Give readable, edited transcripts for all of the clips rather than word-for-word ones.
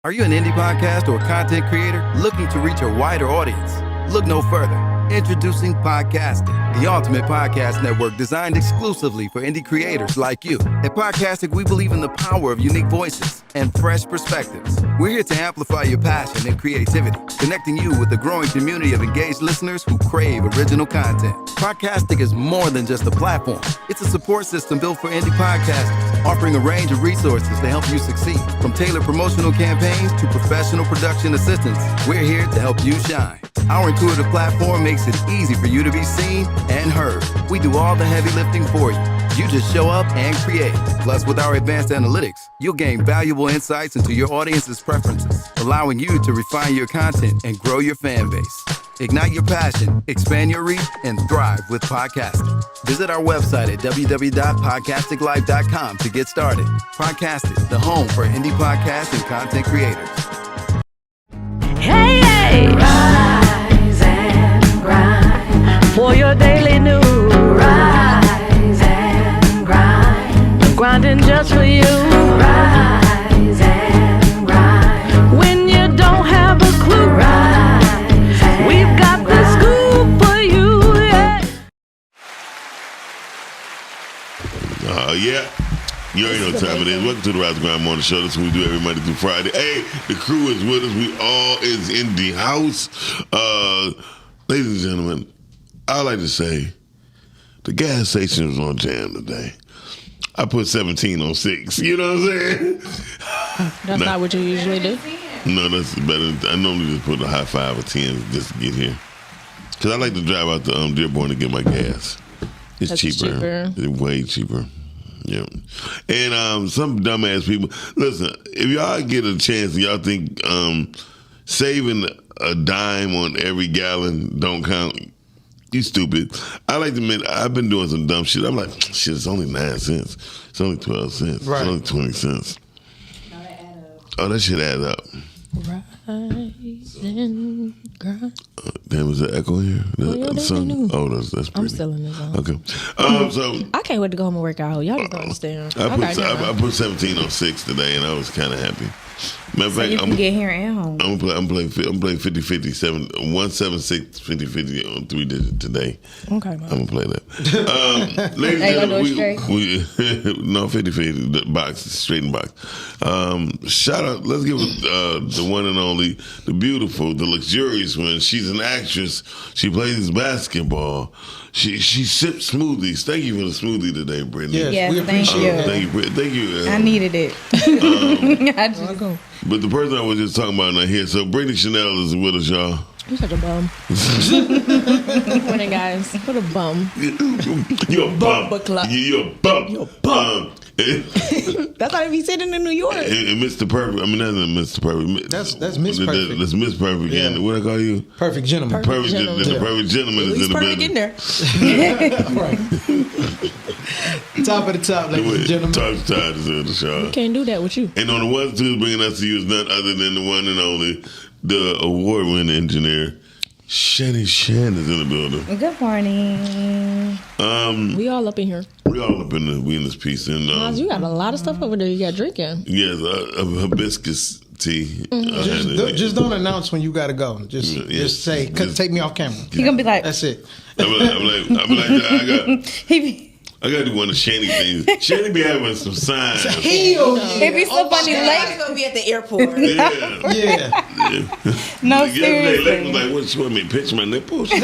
Are you an indie podcast or content creator looking to reach a wider audience? Look no further. Introducing Podcastic, the ultimate podcast network designed exclusively for indie creators like you. At Podcastic, we believe in the power of unique voices and fresh perspectives. We're here to amplify your passion and creativity, connecting you with a growing community of engaged listeners who crave original content. Podcastic is more than just a platform. It's a support system built for indie podcasters, offering a range of resources to help you succeed. From tailored promotional campaigns to professional production assistance, we're here to help you shine. Our intuitive platform makes it easy for you to be seen and heard. We do all the heavy lifting for you. You just show up and create. Plus, with our advanced analytics, you'll gain valuable insights into your audience's preferences, allowing you to refine your content and grow your fan base. Ignite your passion, expand your reach, and thrive with podcasting. Visit our website at www.podcasticlife.com to get started. Podcasting, the home for indie podcasts and content creators. Hey, hey! Rise and grind for your daily news. Rise and grind, grinding just for you. Rise and grind when you don't have a clue. Rise, we've got the scoop for you. Yeah. You already know what time it is. Welcome to the Rise and Grind Morning Show. This is what we do every Monday through Friday. Hey, the crew is with us. We all is in the house. Ladies and gentlemen, I like to say the gas station was on jam today. I put 17 on 6. You know what I'm saying? That's not what you usually do? No, that's better. I normally just put a high 5 or 10 just to get here. Because I like to drive out to Dearborn to get my gas. It's cheaper. It's way cheaper. Yeah. And some dumbass people, listen, if y'all get a chance and y'all think saving a dime on every gallon don't count, you stupid. I like to admit, I've been doing some dumb shit. I'm like, shit, it's only 9 cents. It's only 12 cents. Right. It's only 20 cents. No, that add up. Oh, that shit add up. Rise and grind. Damn, is there echo here? That's pretty. I'm still in the zone. Okay. So I can't wait to go home and work out. Y'all just don't understand. I put 17 on 6 today, and I was kind of happy. Matter of fact, you can get here at home. I'm playing 50-50, 176, 50-50 on 3 digits today. Okay, I'm going to play that. Ladies and gentlemen, no, 50-50, the box, straight in box. Shout out, let's give the one and only, the beautiful, the luxurious one. She's an actress. She plays basketball. She sips smoothies. Thank you for the smoothie today, Brittany. Yes, we appreciate it. Thank you. I needed it. But the person I was just talking about not here. So Brittany Chanel is with us, y'all. You're such a bum. Morning, guys. What a bum. You're a bum. You're a bum. You're a bum. That's how they be sitting in New York. And Mr. Perfect. I mean, that's not Mr. Perfect. That's Miss Perfect. That's Miss Perfect. Yeah. And what I call you? Perfect gentleman. Perfect gentleman. The perfect gentleman is in the building. In there. Right. Top of the top, ladies and gentlemen. Top of the top is in the show. You can't do that with you. And on the ones who's bringing us to you is none other than the one and only, the award-winning engineer, Chanie is in the building. Good morning. We all up in here. We all up in this piece. And Miles, you got a lot of stuff over there you got drinking. Yes, hibiscus tea. Just don't announce when you got to go. Just say, take me off camera. You're going to be like. That's it. I'm like, I got to do one of Chanie things. Chanie be having some signs. It be so funny. Lake gonna be at the airport. Yeah. No, seriously. Lake was seriously. like, what, you want me to pitch my nipples? See,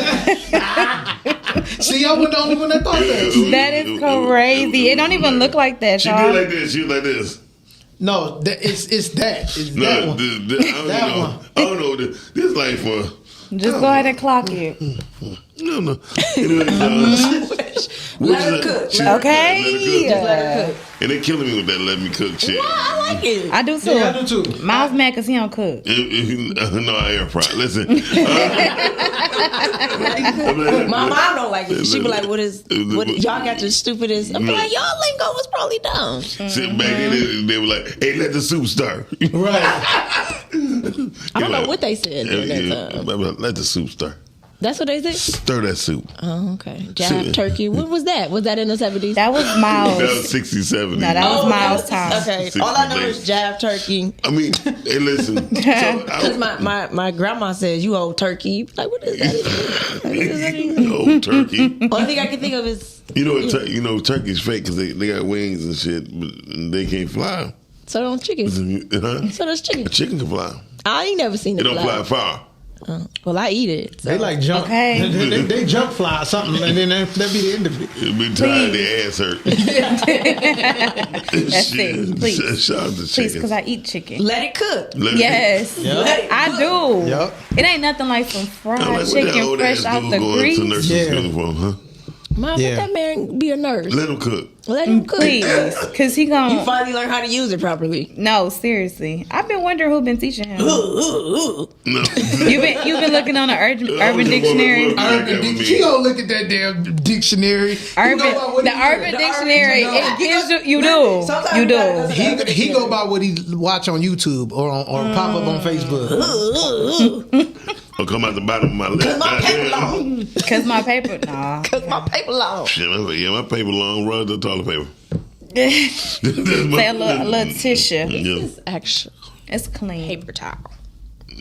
I was the only one that thought that. That is crazy. It don't even look like that, She y'all. did like this. She was like this. No, it's that. It's No, that one. I don't know. This like for... Just go ahead and clock it. No. Anyway, Let her cook. Okay. Just let her cook. And they killing me with that let me cook shit. Well, I like it. I do too. Yeah, I do too. Miles mad because he don't cook. No, I air fry. Listen. My mom don't like it. She be like, what y'all got the stupidest. I'm like, y'all lingo was probably dumb. Sit back and they were like, hey, let the soup start. Right. I don't know what they said during that time. Let the soup start. That's what they said? Stir that soup. Oh, okay. Jive turkey. When was that? Was that in the 70s? That was Miles. That was 60, 70. No, that was Miles' time. Okay. All I know is jive turkey. I mean, hey, listen. Because my grandma says, you old turkey. Like, what is that? What does that mean? Old turkey. Only thing I can think of is... Turkey's fake because they got wings and shit, but they can't fly. So don't chickens. Huh? So does chicken. A chicken can fly. I ain't never seen it It don't fly far. Well, I eat it. So. They like jump. Okay. They jump fly or something, and then that be the end of it. It'll be tired, their ass hurt. That's it. Please. Shout out to Please, chicken. because I eat chicken. Let it cook. Yes. I do. Yep. It ain't nothing like some fried chicken fresh out the going grease. to nurse's uniform, huh? Mom, let that man be a nurse. Let him cook. Let him cook. Please. Because he You gonna... finally learn how to use it properly. No, seriously. I've been wondering who been teaching him. No. You've been looking on the Urban Dictionary. He gonna look at that damn dictionary. The Urban Dictionary. It gives you do. You do. He go by what he watch on YouTube or pop up on Facebook. Or come out the bottom of my lip. Cause my paper long. Cause my paper, nah. Cause my paper long. Shit, my paper long. Run the toilet paper. Say a little tissue. It's actual. It's clean. Paper towel.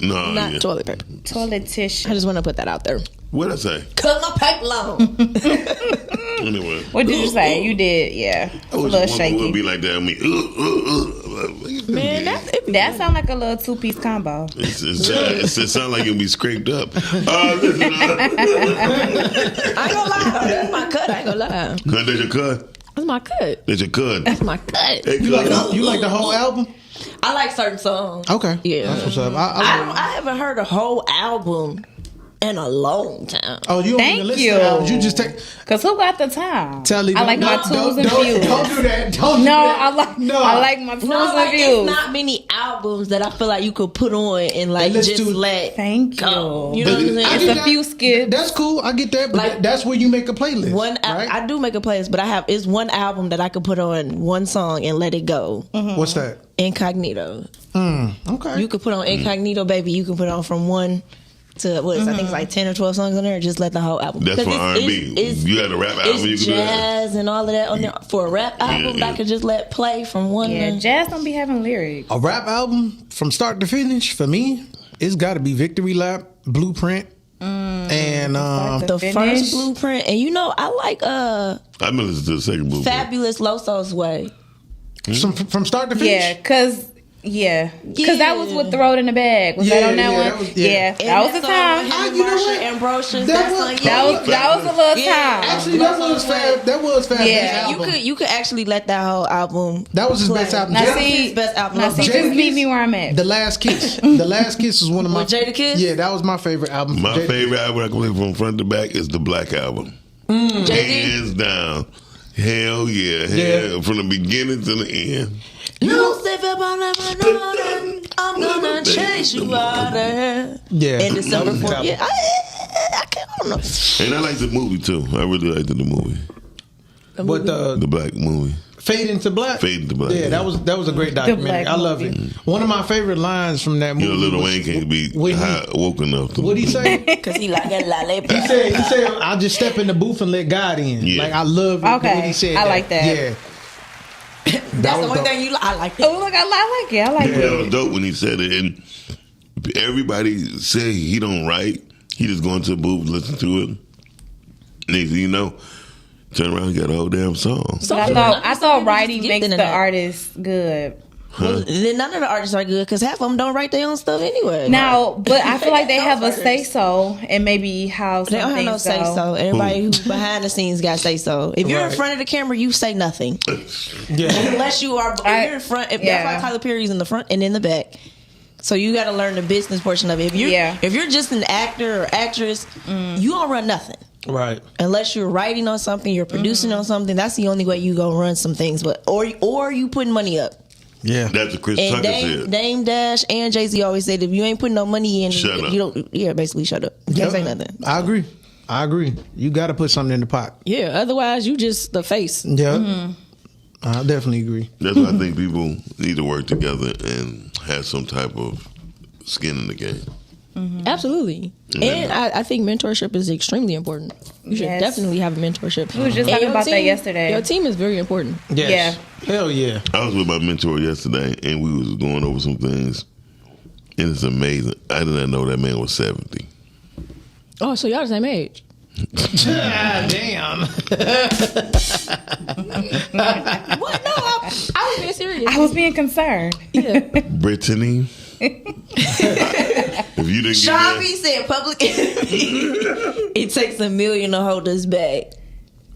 No, Not toilet paper. Toilet tissue. I just want to put that out there. What'd I say? Cause my paper long. Anyway. What did you say? You did, yeah. It's I a wish little a woman shaky. would be like that. I mean, Man, That sound like a little 2-piece combo. it sounds like it'll be scraped up. Listen, I ain't gonna lie. That's my cut. I ain't gonna lie. that's your cut. That's my cut. That's your cut. That's my cut. Hey, You like the whole album? I like certain songs. Okay. Yeah. That's what's up. I haven't heard a whole album in a long time. Oh, you don't Thank even listen you. to albums. You just take. Cause who got the time? Telly, I like my tools and views. Don't do that. Don't do No, that. I like my tools No, and like, views. it's not many albums that I feel like you could put on and like let's just do- let Thank go. you. You know what I'm saying? I It's get a that. few skips. That's cool. I get that. But Like- that's where you make a playlist. I right? do make a playlist, but it's one album that I could put on one song and let it go. What's that? Incognito. Okay. You could put on Incognito, baby. You can put on from 1 to I think it's like 10 or 12 songs on there. Just let the whole album. That's for Because R&B. You had a rap album. It's You could do that. jazz and all of that on there. For a rap album, yeah. I could just let play from one. Yeah, to- jazz don't be having lyrics. A rap album from start to finish for me, it's got to be Victory Lap, Blueprint, and the Finish. first Blueprint. And you know, I like I've been listening to the second movie. Fabulous Loso's Way. from start to finish. Yeah, cause that was with Throw It in the Bag. Was that on that yeah, one? that was- yeah. That was the time. You know what? Ambrosius. That That was a little time. Actually, that was fab. That was fab. Yeah, You could actually let that whole album. That was his play. best album. Now Jada- see, His best album. now see, Jada just meet Kiss? me where I'm at. The Last Kiss. The Last Kiss is one of my With Jada Kiss? Yeah, that was my favorite album. from My Jada. favorite album I can play from front to back is the Black Album. JD. Hands down. Hell yeah. Yeah. From the beginning to the end. Lucifer, I'm gonna chase you out of here. Yeah. In December That was 4th. the Yeah, I don't know. And I like the movie too. I really liked the movie. But The Black movie. Fade into Black. Fade into Black, Yeah, yeah. that was a great documentary. Black I love movie. it. One of my favorite lines from that movie. You know, Lil was- Wayne can't be when he- high, woke enough to. What'd he say? Cause he like a lollipop. He said, I'll just step in the booth and let God in. Yeah. Like, I love it Okay, when he said I like that. Yeah. That's the was one dope. thing you like. I like Oh, that. look, I like it. I like That was it. dope when he said it, and everybody say he don't write. He just go into the booth, listen to it. Next thing you know, turn around and got a whole damn song. But I thought writing Just makes gifted in the that. artist good. Well, then none of the artists are good because half of them don't write their own stuff anyway. Now, but I feel like they have a say so and maybe how some They don't have no things say go. so. Everybody who's behind the scenes got say so. If you're in Right. front of the camera, you say nothing. Yeah. Unless you are, if you're in front. That's why Tyler Perry's in the front and in the back. So you got to learn the business portion of it. If you're just an actor or actress, you don't run nothing. Right. Unless you're writing on something, you're producing on something. That's the only way you go run some things. But or you putting money up. Yeah. That's what Chris And Tucker said. Dame Dash and Jay-Z always said, if you ain't putting no money in, Shut up. you don't. Yeah, basically shut up. You can't say nothing. I agree. You got to put something in the pot. Yeah, otherwise you just the face. Yeah. I definitely agree. That's why I think people need to work together and have some type of skin in the game. Mm-hmm. Absolutely. And I think mentorship is extremely important. You should definitely have a mentorship. We was just talking about that yesterday. Your team is very important. Yes. Yeah. Hell yeah. I was with my mentor yesterday, and we was going over some things, and it's amazing. I did not know that man was 70. Oh, so y'all the same age? Damn. What? No, I was being serious. I was being concerned. Yeah. Brittany. If you didn't Chanie said Public Enemy. It takes $1 million to hold us back.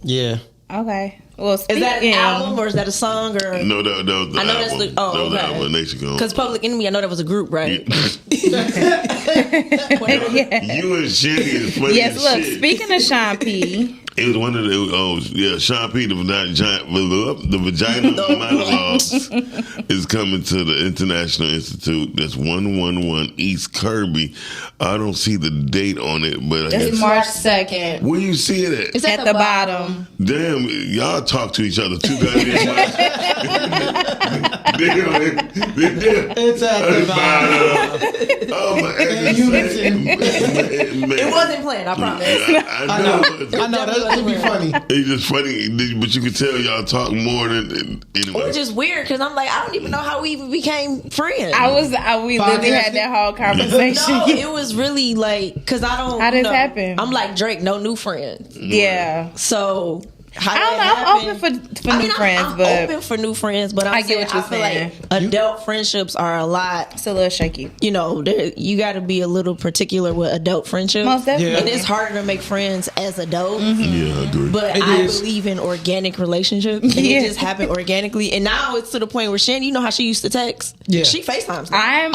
Yeah. Okay. Well, is that an album or is that a song or? No, that was the album. That's the. Oh, that was okay. the album. Nation Gone. Because Public Enemy, I know that was a group, right? Yeah. You and Chanie is funny. Yes. Look, shit. speaking of Sean P. It was one of the Sean P. The vagina monologues is coming to the International Institute. That's 111 East Kirby. I don't see the date on it, but it's March 2nd. Where you see it at? It's at the bottom. Damn, y'all talk to each other too goddamn much. It's at the bottom. Oh my It wasn't planned, I promise. I know. That'd be funny. It's just funny, but you can tell y'all talk more than anyway. Which is weird because I'm like, I don't even know how we even became friends. We literally had that whole conversation. No, it was really like because I don't. How did this happen? I'm like Drake, no new friends. Yeah. So. I don't know. I'm open for new friends, I'm but open for new friends. But I get what you're saying. Like adult friendships are a lot. It's a little shaky. You know, you got to be a little particular with adult friendships. Most definitely. Yeah. And it's harder to make friends as adults. Mm-hmm. Yeah, I agree. But I believe in organic relationships, and it just happened organically. And now it's to the point where Chanie, you know how she used to text? Yeah, she FaceTimes. I'm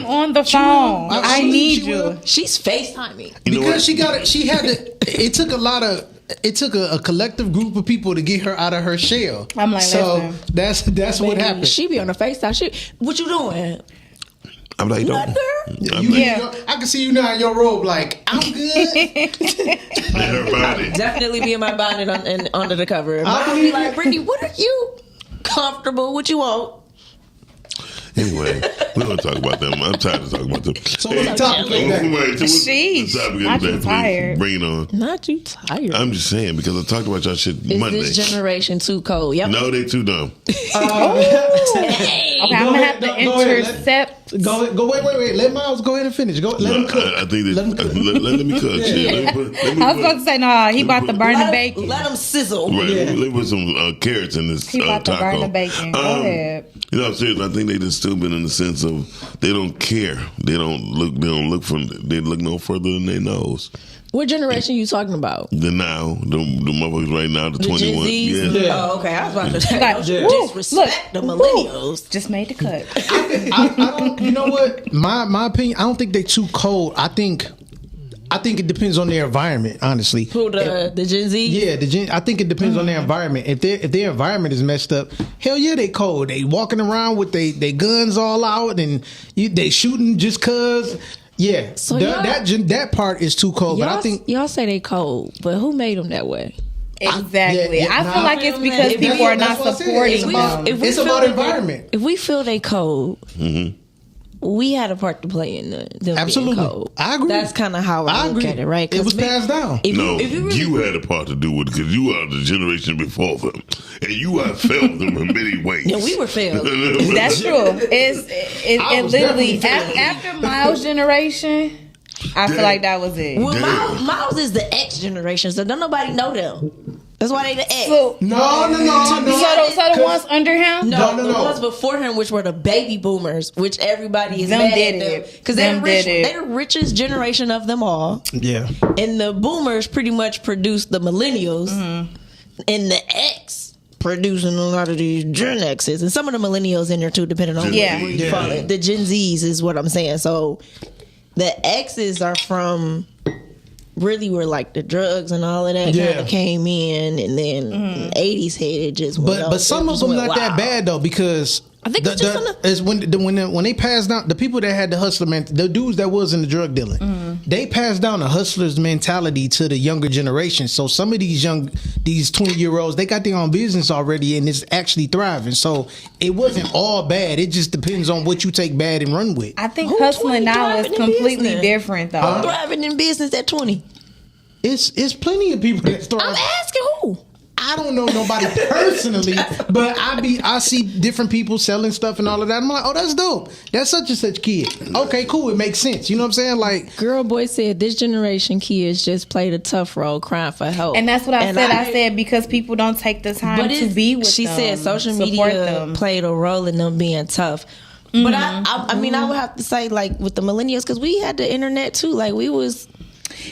on the phone. I need you. She's FaceTiming because she got it. She had to. It took a lot of. It took a collective group of people to get her out of her shell. I'm like, so that's what happened. She be on the FaceTime. What you doing? I'm like, I can see you now in your robe. Like, I'm good. Her body. Definitely be in my bonnet under the cover. I'll be like, Brittany, what are you comfortable? What you want? Anyway, we don't talk about them. I'm tired of talking about them. So what's the topic? Not too tired. Bring it on. Not too tired. I'm just saying because I talked about y'all shit Monday. Is this generation too cold? Yep. No, they too dumb. Okay, I'm gonna have to intercept. Wait. Let Miles go ahead and finish. Let him cook. I think let me cook. I was going to say no. He about to burn the bacon. Let him sizzle. Right. Let me put some carrots in this He about to taco. burn the bacon. Go ahead. You know, I'm serious. I think they just stupid in the sense of they don't care. They don't look no further than their nose. What generation are you talking about? The motherfuckers right now, the 21. Yeah. Oh, okay. I was about to say, disrespect the millennials. Just made the cut. I don't. You know what? My opinion. I don't think they're too cold. I think it depends on their environment. Honestly, who the Gen Z? Yeah, I think it depends on their environment. If their environment is messed up, hell yeah, they cold. They walking around with they guns all out and they shooting just cause. Yeah, so that part is too cold. But I think y'all say they cold, but who made them that way? Exactly. I feel like it's because people are not supporting them. It's about environment. If we feel they cold, we had a part to play in them Absolutely. being cold. I agree. That's kind of how I look at it, right? It was passed down. You had a part to do with it because you are the generation before them, and you have failed them in many ways. Yeah, we were failed. That's true. It literally after Miles' generation. I feel like that was it. Well, Miles is the X generation, so don't nobody know them. That's why they the X. So, no. So the ones under him? No, the ones before him, which were the baby boomers, which everybody is mad at them. Because they're the richest generation of them all. Yeah. And the boomers pretty much produced the millennials. Mm-hmm. And the X producing a lot of these Gen X's. And some of the millennials in there too, depending on where you fall in. The Gen Z's is what I'm saying. So the X's are from really where like the drugs and all of that kind of came in, and then the 80s hit it just went but some of them not that bad though, because I think it's just is when they passed down the people that had the hustler the dudes that was in the drug dealing, they passed down the hustler's mentality to the younger generation. So some of these 20-year-olds, they got their own business already and it's actually thriving. So it wasn't all bad. It just depends on what you take bad and run with. I think hustling now is completely different though. I'm thriving in business at 20. It's plenty of people that thrive. I'm asking who. I don't know nobody personally, but I see different people selling stuff and all of that. I'm like, oh, that's dope. That's such and such kid. Okay, cool. It makes sense. You know what I'm saying? Like, Girl Boy said, this generation kids just played a tough role, crying for help. And that's what I said. I said because people don't take the time to be with them. She said social media played a role in them being tough. But I mean, I would have to say, like, with the millennials, because we had the internet too. Like, we was.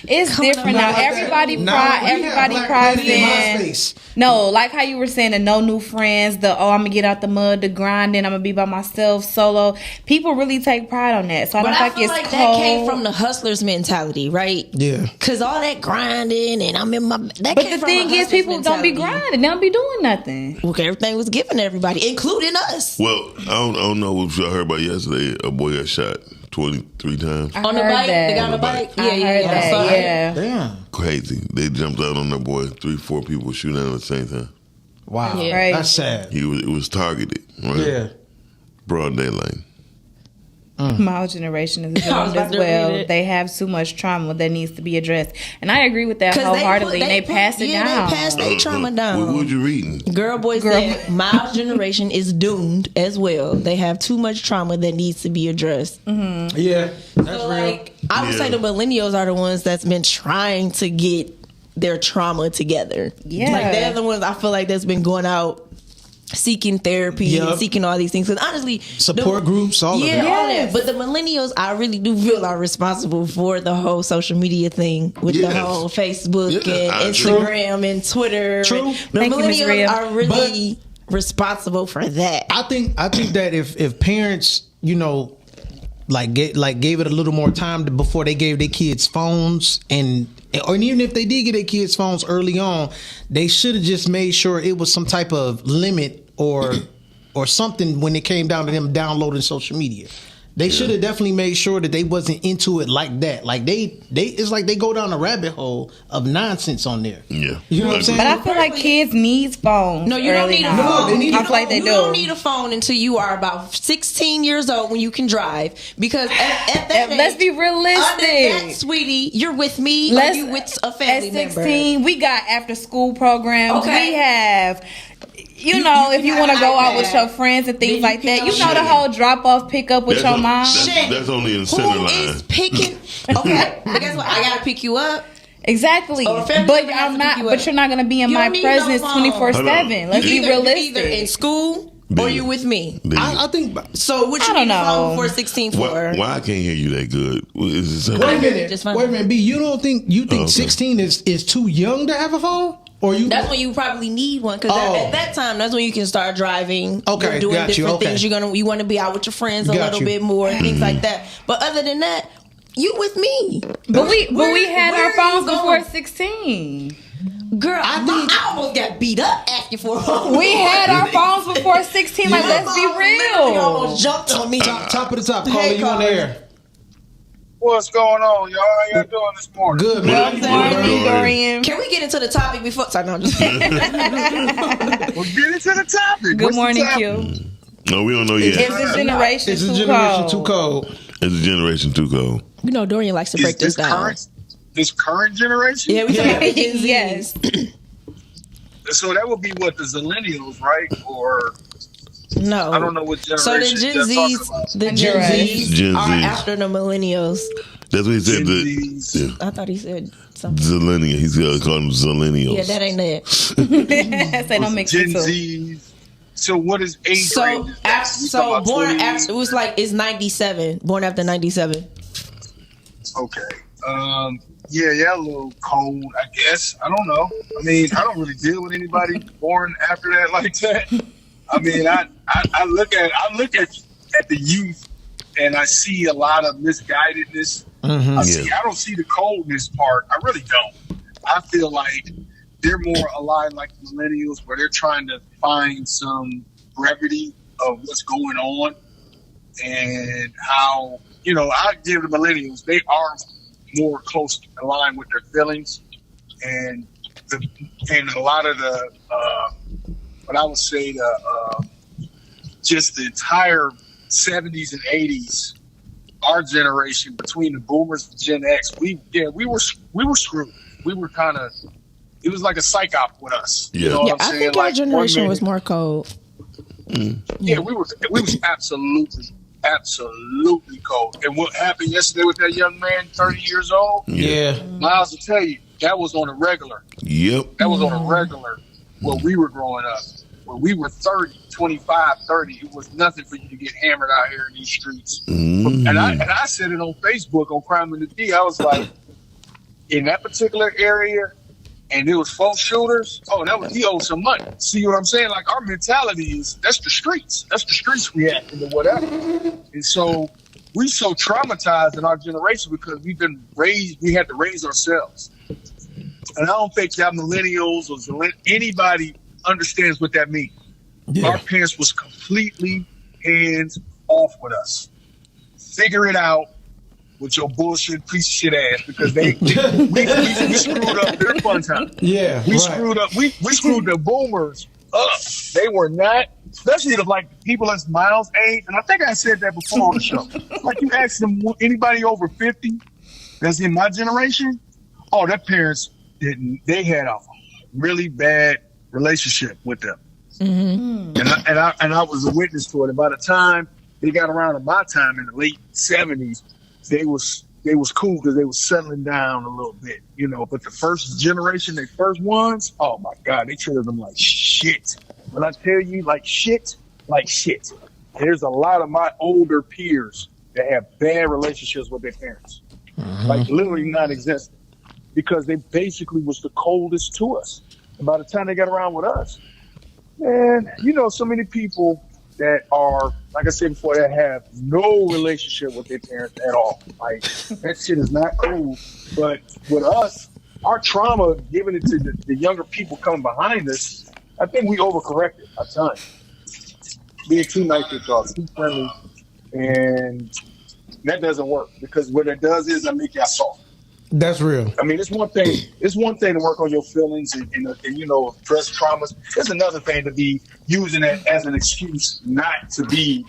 It's different now. Everybody cries in. No, like how you were saying, the no new friends, I'm gonna get out the mud, the grinding, I'm gonna be by myself, solo. People really take pride on that. So I feel like that came from the hustler's mentality, right? Yeah. Because all that grinding and I'm in my. But the thing is, people don't be grinding. They don't be doing nothing. Okay, everything was given to everybody, including us. Well, I don't know what y'all heard about yesterday. A boy got shot 23 times. On the bike? They got on the bike? Yeah. Damn. Crazy. They jumped out on that boy. 3-4 people shooting at him at the same time. Wow. Yeah. That's sad. It was targeted. Right? Yeah. Broad daylight. My generation is doomed as well. They have too much trauma that needs to be addressed, and I agree with that wholeheartedly. They pass it down. They pass their trauma down. What you reading? Girl Boy said my generation is doomed as well. They have too much trauma that needs to be addressed. Mm-hmm. Yeah, that's real. Like, I would say the millennials are the ones that's been trying to get their trauma together. Yeah, like they're the ones I feel like that's been going out seeking therapy and seeking all these things. Because honestly, support groups, all of that. All that. But the millennials, I really do feel are responsible for the whole social media thing with the whole Facebook and Instagram and Twitter. True. The millennials are really responsible for that. I think that if parents, gave it a little more time before they gave their kids phones or even if they did get their kids phones early on, they should have just made sure it was some type of limit or something when it came down to them downloading social media. They should have definitely made sure that they wasn't into it like that. Like they it's like they go down a rabbit hole of nonsense on there. Yeah. You know what I'm saying? But I feel like kids need phones. No, you don't need a phone. I feel like they do. You don't need a phone until you are about 16 years old when you can drive. Because at that age, let's be realistic. Under that, sweetie, you're with me or you with a family member. At 16, we got after school programs. Okay. We have... if you want to go out with your friends and things like that, the whole drop-off pickup with your mom. That's only in the center line. Who is picking? Okay, but guess what? I got to pick you up. Exactly. But I'm not. But you're not going to be in my presence 24/7. Let's be realistic. Either in school or you with me. I think so. What you need a phone for 16 for? Why I can't hear you that good? Wait a minute. B, you think 16 is too young to have a phone? That's when you probably need one because at that time that's when you can start driving. Okay, you're doing different things. You want to be out with your friends a little bit more and things like that. But other than that, you with me. But we had our phones before 16. Girl, I almost got beat up asking for a phone. We had our phones before 16. Like, let's be real. You almost jumped on me. Top of the top, caller, you on the air. What's going on, y'all? How y'all doing this morning? Good, man. Dorian. Can we get into the topic before? Sorry, no, I'm just We'll get into the topic. Good morning, Q. No, we don't know yet. It's a generation too cold. It's a generation too cold. Dorian likes to break this down. This current generation? Yeah, we talking about Gen Z. Yes. So that would be what, the Zillennials, right? Or... No, I don't know what generation. So the Gen Zs are after the millennials. That's what he said. I thought he said something. Zillennial. He's gonna call them Zillennials. Yeah, that ain't it. Say don't mix Gen the two. Zs. So what is age range? Born after it's 97. Born after 97. Okay. Yeah, a little cold, I guess. I don't know. I mean, I don't really deal with anybody born after that like that. I mean, I look at the youth, and I see a lot of misguidedness. Mm-hmm. I don't see the coldness part. I really don't. I feel like they're more aligned like the millennials, where they're trying to find some brevity of what's going on and how, I give the millennials, they are more close aligned with their feelings and a lot of the, what I would say, just the entire 70s and 80s, our generation between the boomers and Gen X, we were screwed. We were kind of, it was like a psych op with us. Yeah, you know what I'm I saying? think our generation was more cold. Yeah, we was absolutely cold. And what happened yesterday with that young man, 30 years old? Yeah. Miles will tell you, that was on a regular. Yep. That was on a regular when we were growing up. When we were 30, 25, 30, it was nothing for you to get hammered out here in these streets. Mm-hmm. And I said it on Facebook on Crime in the D. I was like, in that particular area, and there was 4 shooters, he owed some money. See what I'm saying? Like, our mentality is, that's the streets. That's the streets reacting to whatever. And so we so traumatized in our generation because we had to raise ourselves. And I don't think y'all millennials or anybody understands what that means. Yeah. Our parents was completely hands off with us. Figure it out with your bullshit piece of shit ass because we screwed up their fun time. Yeah, we screwed up. We screwed the boomers up. They were not, especially the people that's Miles' age. And I think I said that before on the show. Like you ask them, anybody over 50 that's in my generation, their parents didn't. They had a really bad relationship with them. Mm-hmm. And I was a witness to it. And by the time they got around to my time in the late 70s, they was cool because they was settling down a little bit, But the first generation, they first ones, oh my God, they treated them like shit. When I tell you like shit. There's a lot of my older peers that have bad relationships with their parents, like literally non-existent, because they basically was the coldest to us. And by the time they got around with us, man, so many people that are, like I said before, that have no relationship with their parents at all. Like, that shit is not cool. But with us, our trauma, giving it to the younger people coming behind us, I think we overcorrected a ton. Being too nice to y'all, too friendly, and that doesn't work because what it does is I make y'all soft. That's real. I mean, it's one thing. It's one thing to work on your feelings and address traumas. It's another thing to be using it as an excuse not to be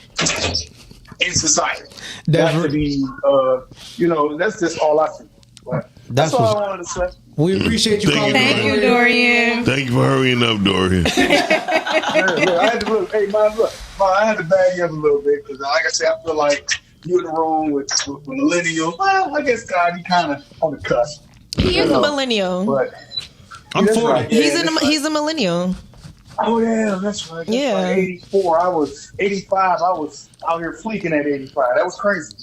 in society. Not to be, that's just all I see. That's all I wanted to say. We appreciate you calling. Thank you, Dorian. Thank you for hurrying up, Dorian. I had to look. Hey, man, I had to bag you up a little bit because, like I said, I feel like you in the room with millennials. Well, I guess God, he kind of on the cusp. He is a millennial. But I'm 40. Right. Yeah, he's a millennial. Oh yeah, that's right. That's yeah. Right. 84. I was 85. I was out here fleeking at 85. That was crazy.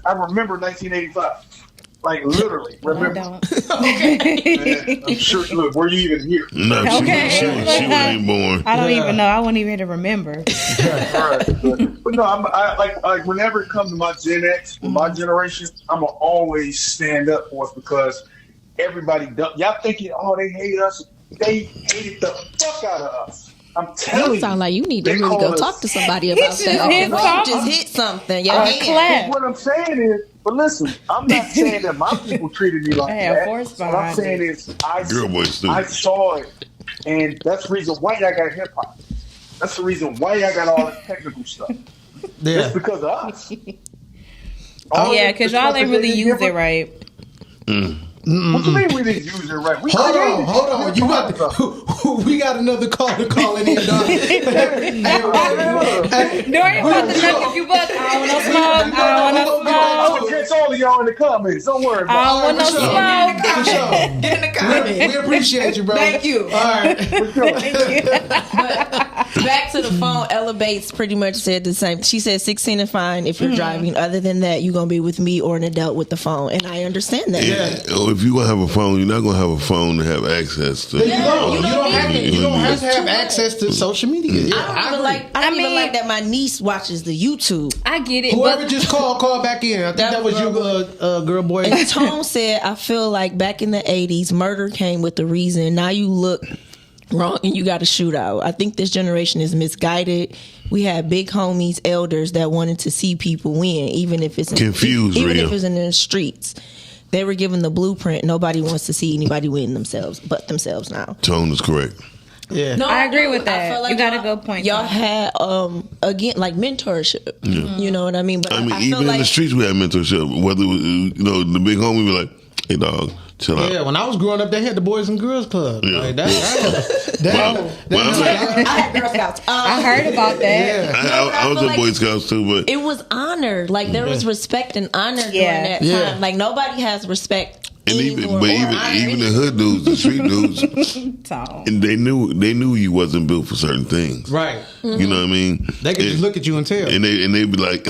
I remember 1985. Like literally, remember? I don't. I'm sure. Look, were you even here? No, okay. she wasn't born. I don't even know. I wouldn't even to remember. Right. But no, I whenever it comes to my Gen X, my generation, I'm gonna always stand up for us because everybody, y'all thinking, they hate us. They hated the fuck out of us. I'm telling you. Sound like you need to really go talk to somebody about that. You just hit something. What I'm saying is, but listen, I'm not saying that my people treated me like that. What I'm saying is, I saw it, and that's the reason why y'all got hip hop. That's the reason why y'all got all this technical stuff. Yeah. It's because of us. Because y'all ain't really use it right. What do you mean we didn't use it right? Hold on. We got another call in, dog. Dorian about to knock a few bucks. I don't want no smoke. I will catch all of y'all in the comments. Don't worry about it. I don't want no smoke. For sure. Get in the comments. We appreciate you, bro. Thank you. All right. But back to the phone, Ella Bates pretty much said the same. She said 16 and fine if you're driving. Other than that, you're going to be with me or an adult with the phone. And I understand that. Yeah. If you're going to have a phone, you're not going to have a phone to have access to. You don't have to have access to social media. I don't even like that my niece watches the YouTube. I get it. Whoever just call back in. I think that was you, girl boy. And Tone said, I feel like back in the 80s, murder came with the reason. Now you look wrong, and you got a shootout. I think this generation is misguided. We had big homies, elders that wanted to see people win, even if it's confused, even if it's in the streets. They were given the blueprint. Nobody wants to see anybody win themselves, but themselves now. Tone is correct. Yeah, no, I agree with that. Like you got a good point. Y'all had again like mentorship. Yeah. You know what I mean? But I mean, even in the streets we had mentorship. Whether it was, the big homie be like, "Hey, dog, chill out." Yeah, when I was growing up, they had the Boys and Girls Club. Yeah. Like, I had Girl Scouts. I heard about that. Yeah. I was in Boy Scouts too, but it was honor. Like there was respect and honor during that time. Like nobody has respect. And even the hood dudes, the street dudes, and they knew you wasn't built for certain things, right? Mm-hmm. You know what I mean? They could just look at you and tell. And they'd be like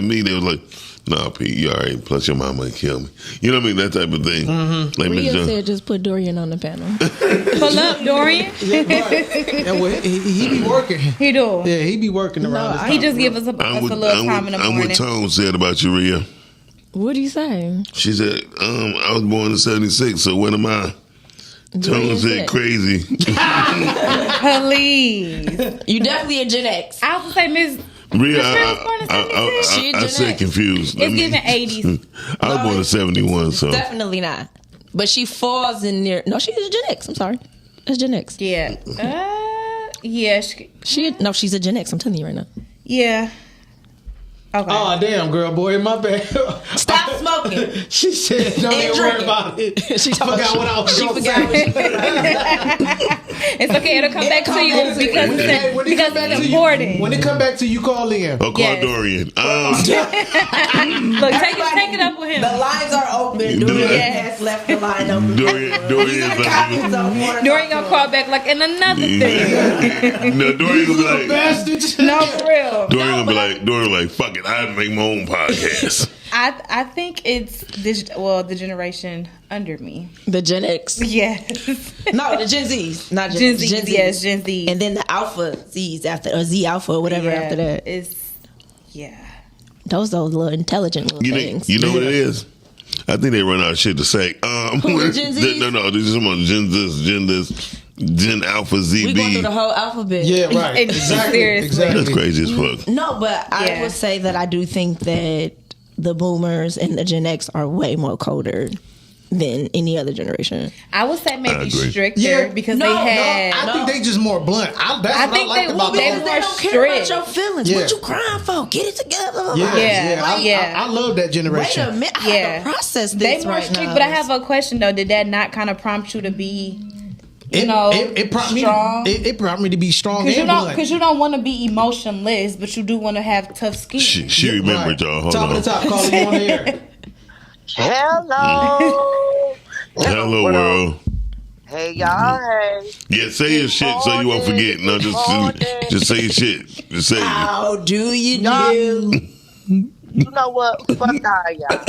me. They was like, "Nah, Pete, you all right? Plus your mama might kill me." You know what I mean? That type of thing. Mm-hmm. Like Rhea said, just put Dorian on the panel. Pull up, Dorian. He be working. He do. Yeah, he be working around. He just give us a little time in the morning. I'm what Tone said about you, Rhea. What do you say? She said, I was born in 76, so when am I? Tone said crazy. Please. You definitely a Gen X. I was going to say, Miss Rhea, I said confused. It's giving 80s. I was born in 71, so. Definitely not. But she falls in there. No, she's a Gen X. I'm sorry. That's Gen X. Yeah. Yeah. She's a Gen X. I'm telling you right now. Yeah. Okay. Oh damn, girl, boy, my bad. Stop smoking. She said, "Don't even worry about it." She forgot what I was going to say. It's okay. It'll come back to you because it's important. When it come back to you, call in. Or call Dorian. Look, take it up with him. The lines are open. Dorian has left the line open. Dorian gonna call back like in another thing. No, Dorian gonna be like, bastards. No, for real. Dorian gonna be like, fuck it, I make my own podcast. I think it's the generation under me. The Gen X. Yes. No, the Gen Zs. Not Gen Z. Yes, Gen Z. And then the Alpha Zs after, or Z Alpha or whatever after that. Those little intelligent little things. You know what it is? I think they run out of shit to say. Who, the Gen Zs? No, this is Gen this, Gen Alpha ZB. We going through the whole alphabet. Yeah, right. Exactly. That's crazy as fuck. No, but I would say that I do think that the boomers and the Gen X are way more colder than any other generation. I would say maybe stricter because they had. I think they just more blunt. I think they more don't strict. care about your feelings. What you crying for? Get it together. I love that generation. Wait a minute, I have to process this. They more strict, but I have a question though. Did that not kind of prompt you to be? It prompted me to be strong and blunt. Because you don't want to be emotionless, but you do want to have tough skin. She remembered y'all. Hold on. Top of the top, calling you on the air. Hello. Hello, world. Hey, y'all. Hey. Yeah, say your shit so you won't forget. No, just say your shit. Just say How do you do? You know what? Fuck all y'all.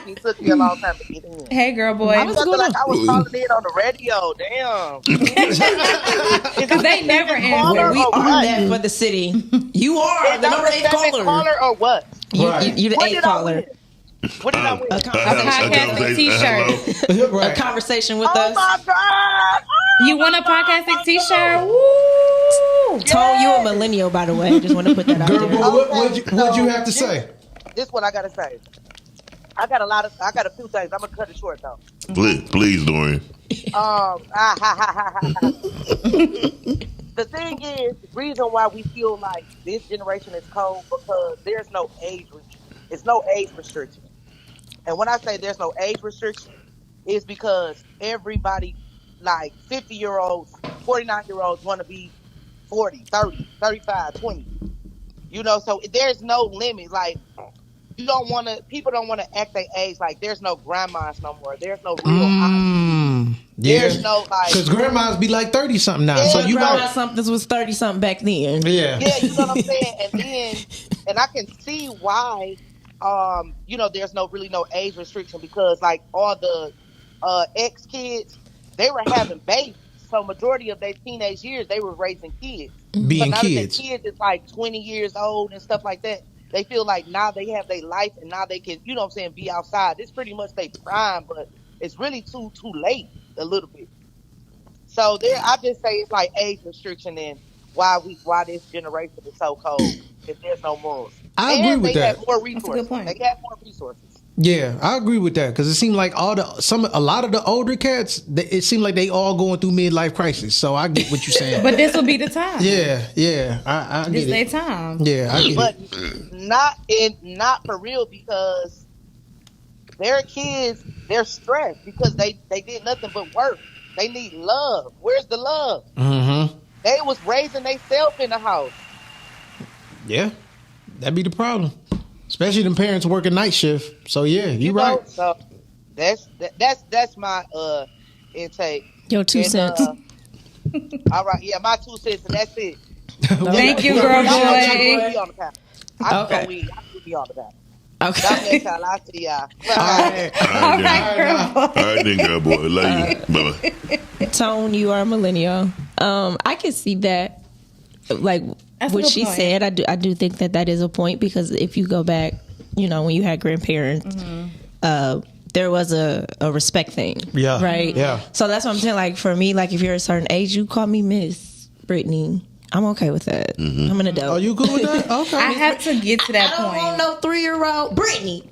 It took me a long time to get in. Hey, girl, boy. I was calling in on the radio. Damn. Because they never answer. We are that for the city. You are the number 8 caller. Or what? You the 8 caller. What did I win? A podcasting t-shirt. A conversation with us. Oh my God. You want a podcasting t-shirt? Woo! Tone, you a millennial, by the way. I just want to put that out there. What'd you have to say? This what I gotta say. I got a few things. I'm gonna cut it short though. Please, Dorian. The thing is, the reason why we feel like this generation is cold because there's no age restriction. And when I say there's no age restriction, it's because everybody, like 50-year-olds, 49-year-olds want to be 40, 30, 35, 20. You know, so there's no limit. Like, people don't want to act their age. Like, there's no grandmas no more. There's no real There's no, like... Because grandmas be like 30-something now. Yeah, so you grandma something was 30-something back then. Yeah. Yeah, you know what I'm saying? And I can see why... there's no age restriction because like all the ex-kids, they were having babies. So majority of their teenage years, they were raising kids. Being now kids. That the kids is like 20 years old and stuff like that. They feel like now they have their life and now they can, be outside. It's pretty much their prime, but it's really too late a little bit. So there, I just say it's like age restriction and why this generation is so cold. If there's no morals, I agree with that. Have more resources. They have more resources. Yeah, I agree with that because it seemed like a lot of the older cats, it seemed like they all going through midlife crisis. So I get what you're saying. But this will be the time. Yeah, I this get it. This their time. Yeah, I get but it. Not for real because their kids, they're stressed because they did nothing but work. They need love. Where's the love? Mm-hmm. They was raising themselves in the house. Yeah, that'd be the problem. Especially them parents working night shift. So yeah, you're right. So that's my intake. Your 2 cents. All right, yeah, my 2 cents, and that's it. Thank you, girl boy. I just be on the back. Okay. I see y'all. All right, girl boy. All right, then, girl boy. Love you. Bye-bye. Tone, you are a millennial. I can see that. Like That's what she said, I do think that is a point because if you go back, when you had grandparents, there was a respect thing. Yeah. Right? Yeah. So that's what I'm saying. Like for me, like if you're a certain age, you call me Miss Brittany. I'm okay with that. Mm-hmm. I'm an adult. Oh, you good with that? Okay. I have to get to that point. I don't want no 3-year-old Brittany.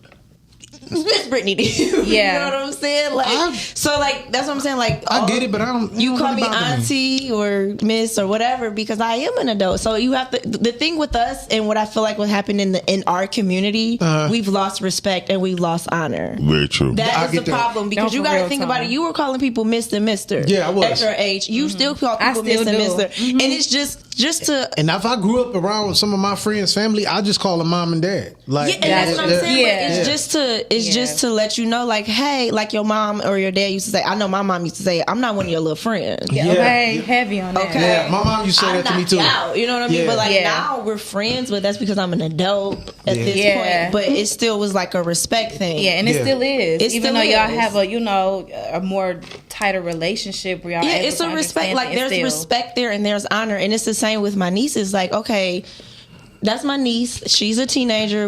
Miss Brittany to you. Yeah. You know what I'm saying? Like, that's what I'm saying. Like, I get it, but I don't. You call me really auntie or miss or whatever because I am an adult. So you have to. The thing with us and what I feel like what happened in our community, we've lost respect and we've lost honor. Very true. That is the problem because you got to think about it. You were calling people Mr. and Mister. Yeah, I was. At your age, you still call people Mr. and Mister, and it's just to. And if I grew up around with some of my friends' family, I just call them mom and dad. Like, yeah, and that's what I'm saying. Yeah. It's just to let you know, like, hey, like your mom or your dad used to say. I know my mom used to say, "I'm not one of your little friends." Yeah. Okay, heavy on that. Okay, yeah, my mom used to say that to me too. You know what I mean? But like now we're friends, but that's because I'm an adult at this point. But it still was like a respect thing. Yeah, and it still is. Even though y'all have a a more tighter relationship where y'all it's a respect. Like there's respect there and there's honor, and it's the same with my nieces. Like, okay, that's my niece. She's a teenager.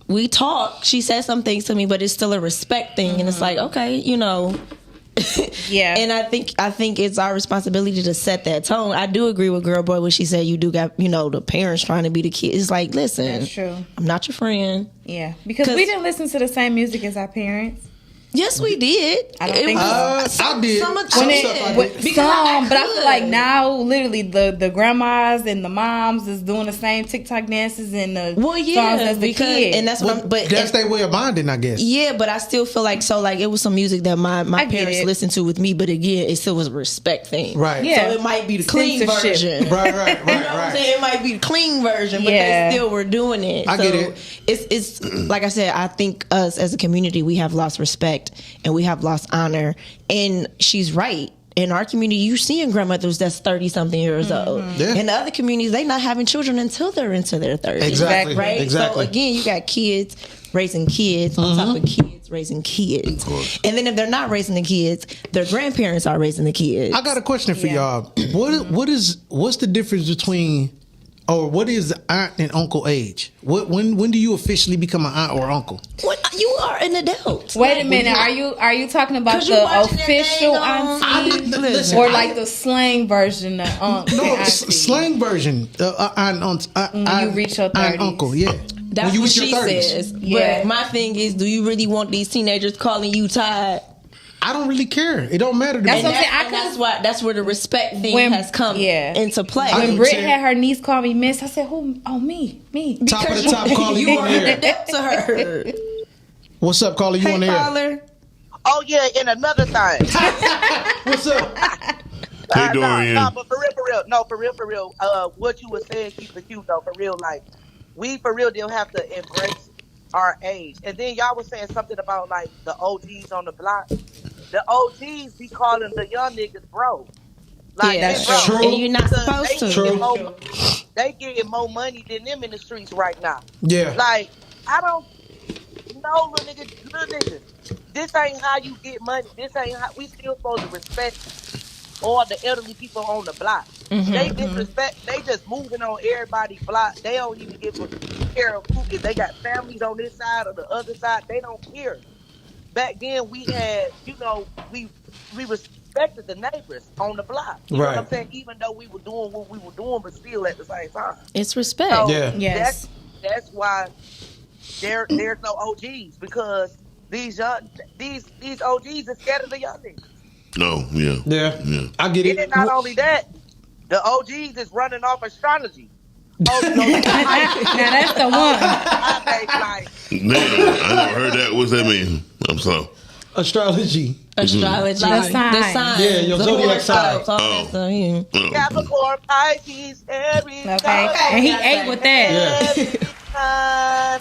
We talk. She says some things to me, but it's still a respect thing, and it's like, okay, yeah. And I think it's our responsibility to set that tone. I do agree with Girl Boy when she said you do got the parents trying to be the kids. It's like, listen, that's true. I'm not your friend. Yeah, because we didn't listen to the same music as our parents. Yes, we did. I don't think I did. Some but I feel like now, literally, the grandmas and the moms is doing the same TikTok dances and the songs as the kids. And that's what that's their way of bonding, I guess. Yeah, but I still feel like it was some music that my parents listened to with me, but again, it still was a respect thing. Right. Yeah. So it might be the clean version. Right. You know what I'm saying? It might be the clean version, but they still were doing it. I get it. It's like I said, I think us as a community, we have lost respect and we have lost honor. And she's right. In our community, you're seeing grandmothers that's 30-something years old. Yeah. In the other communities, they're not having children until they're into their 30s. Exactly. Right? Exactly. So again, you got kids raising kids on top of kids raising kids. And then if they're not raising the kids, their grandparents are raising the kids. I got a question for y'all. What's the difference between, or what is aunt and uncle age? When do you officially become an aunt or uncle? You are an adult. Wait a minute. Are you talking about the official auntie or like the slang version of aunt? No, slang version. Aunt, you reach your 30s. Aunt, uncle, yeah. That's what she says. Yeah. But my thing is, do you really want these teenagers calling you Todd? I don't really care. It don't matter to me. That's where the respect thing has come into play. When Britt had her niece call me Miss, I said, "Who? Oh, me." Top of the top, calling you are an adept to her. What's up, caller? You on there? Caller. Oh yeah, and another thing. What's up? Hey, Dorian. No, but for real. What you were saying, keep it cute though. For real, like we for real don't have to embrace our age. And then y'all was saying something about like the OGs on the block. The OGs be calling the young niggas bro. Like, that's true. And you're not supposed to. They getting more money than them in the streets right now. Yeah. Like, I don't know, little niggas. This ain't how you get money. This ain't how we still supposed to respect all the elderly people on the block. They disrespect. They just moving on everybody's block. They don't even give a care of who. If they got families on this side or the other side, they don't care. Back then we had, we respected the neighbors on the block. You know what I'm saying? Even though we were doing what we were doing, but still at the same time. It's respect. So Yes. That's why there's no OGs, because these OGs are scared of the young niggas. No, yeah. I get it. And not only that, the OGs is running off astrology. Now that's the one. Man, I never heard that. What's that mean? I'm sorry. Astrology. The sign. Yeah, your zodiac sign. Capricorn, Pisces, Aries. Okay. And he ate with that. I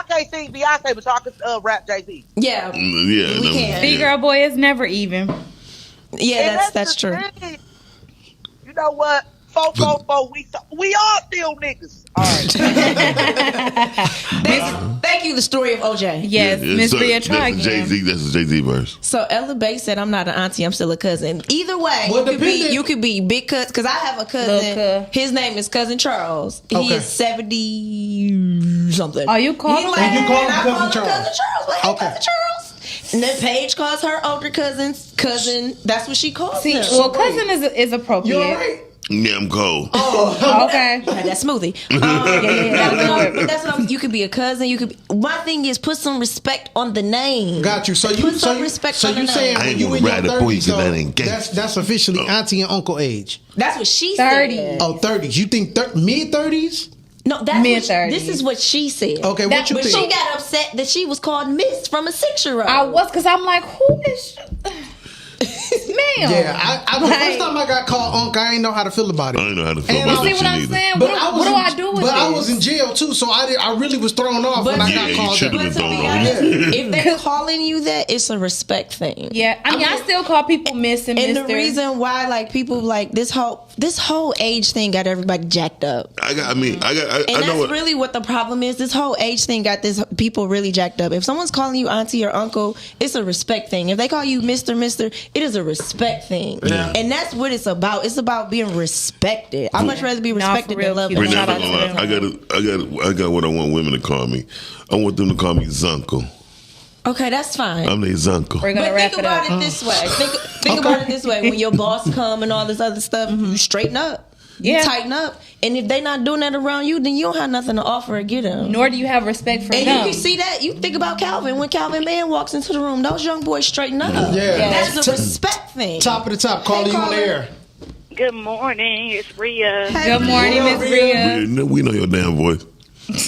can't sing Beyonce, but y'all can rap Jay-Z. Yeah, we can. Big girl boy is never even. Yeah, that's true. Thing. You know what? 4, we all still niggas. All right. Thank you. The story of OJ. Yes, Miss Rhea, try again. Jay-Z, that's a Jay-Z verse. So Ella Bay said, "I'm not an auntie. I'm still a cousin." Either way, you could be big cousin. Because I have a cousin. His name is Cousin Charles. He is 70 something. Oh, you call him? You call him Cousin Charles? Cousin Charles. Like, hey, Cousin Charles. And then Paige calls her older cousin. That's what she calls him. Well, cousin is appropriate. You all right? Yeah, I'm cold. Oh, okay. That smoothie. But that's what you could be a cousin. You could. My thing is put some respect on the name. Got you. So put some respect on the name. saying I when ain't you gonna in your ride it for you 30s, 'cause that ain't gay. that's officially auntie and uncle age. That's what she 30. said. Oh, 30s. You think mid 30s? No, that's Mid-30s. this is what she said. Okay, what you but think? she got upset that she was called Miss from a 6-year-old. I was, because I'm like, who is ma'am? Yeah, the first time I got called uncle, I didn't know how to feel about it. I didn't know how to feel And about See it what I'm either. saying? But What do I do with But this? I was in jail too, so I really was thrown off when I Yeah, got you called should've up. been But to thrown be off. honest, if they're calling you that, it's a respect thing. Yeah, I mean, I still call people Miss and And Mister. the reason why, like, people like this whole age thing got everybody jacked up. I And know that's what. really what the problem is. This whole age thing got people really jacked up. If someone's calling you auntie or uncle, it's a respect thing. If they call you Mr. it is a respect thing. Yeah. And that's what it's about. It's about being respected. I'd much rather be respected for real, than loved. Q. We're Shout not out gonna to lie. I got what I want women to call me. I want them to call me Zuncle. Okay, that's fine. I'm their Zuncle. We're gonna But wrap think it up. about it this way. Think about it this way. When your boss come and all this other stuff, you straighten up. You tighten up. And if they not doing that around you, then you don't have nothing to offer or get them. Nor do you have respect for And them. you can see that. You think about Calvin. When Calvin Man walks into the room, those young boys straighten up. Yeah. That's a respect thing. Top of the top, calling you on the air. Good morning, it's Rhea. Good morning, Miss Rhea. We know your damn voice.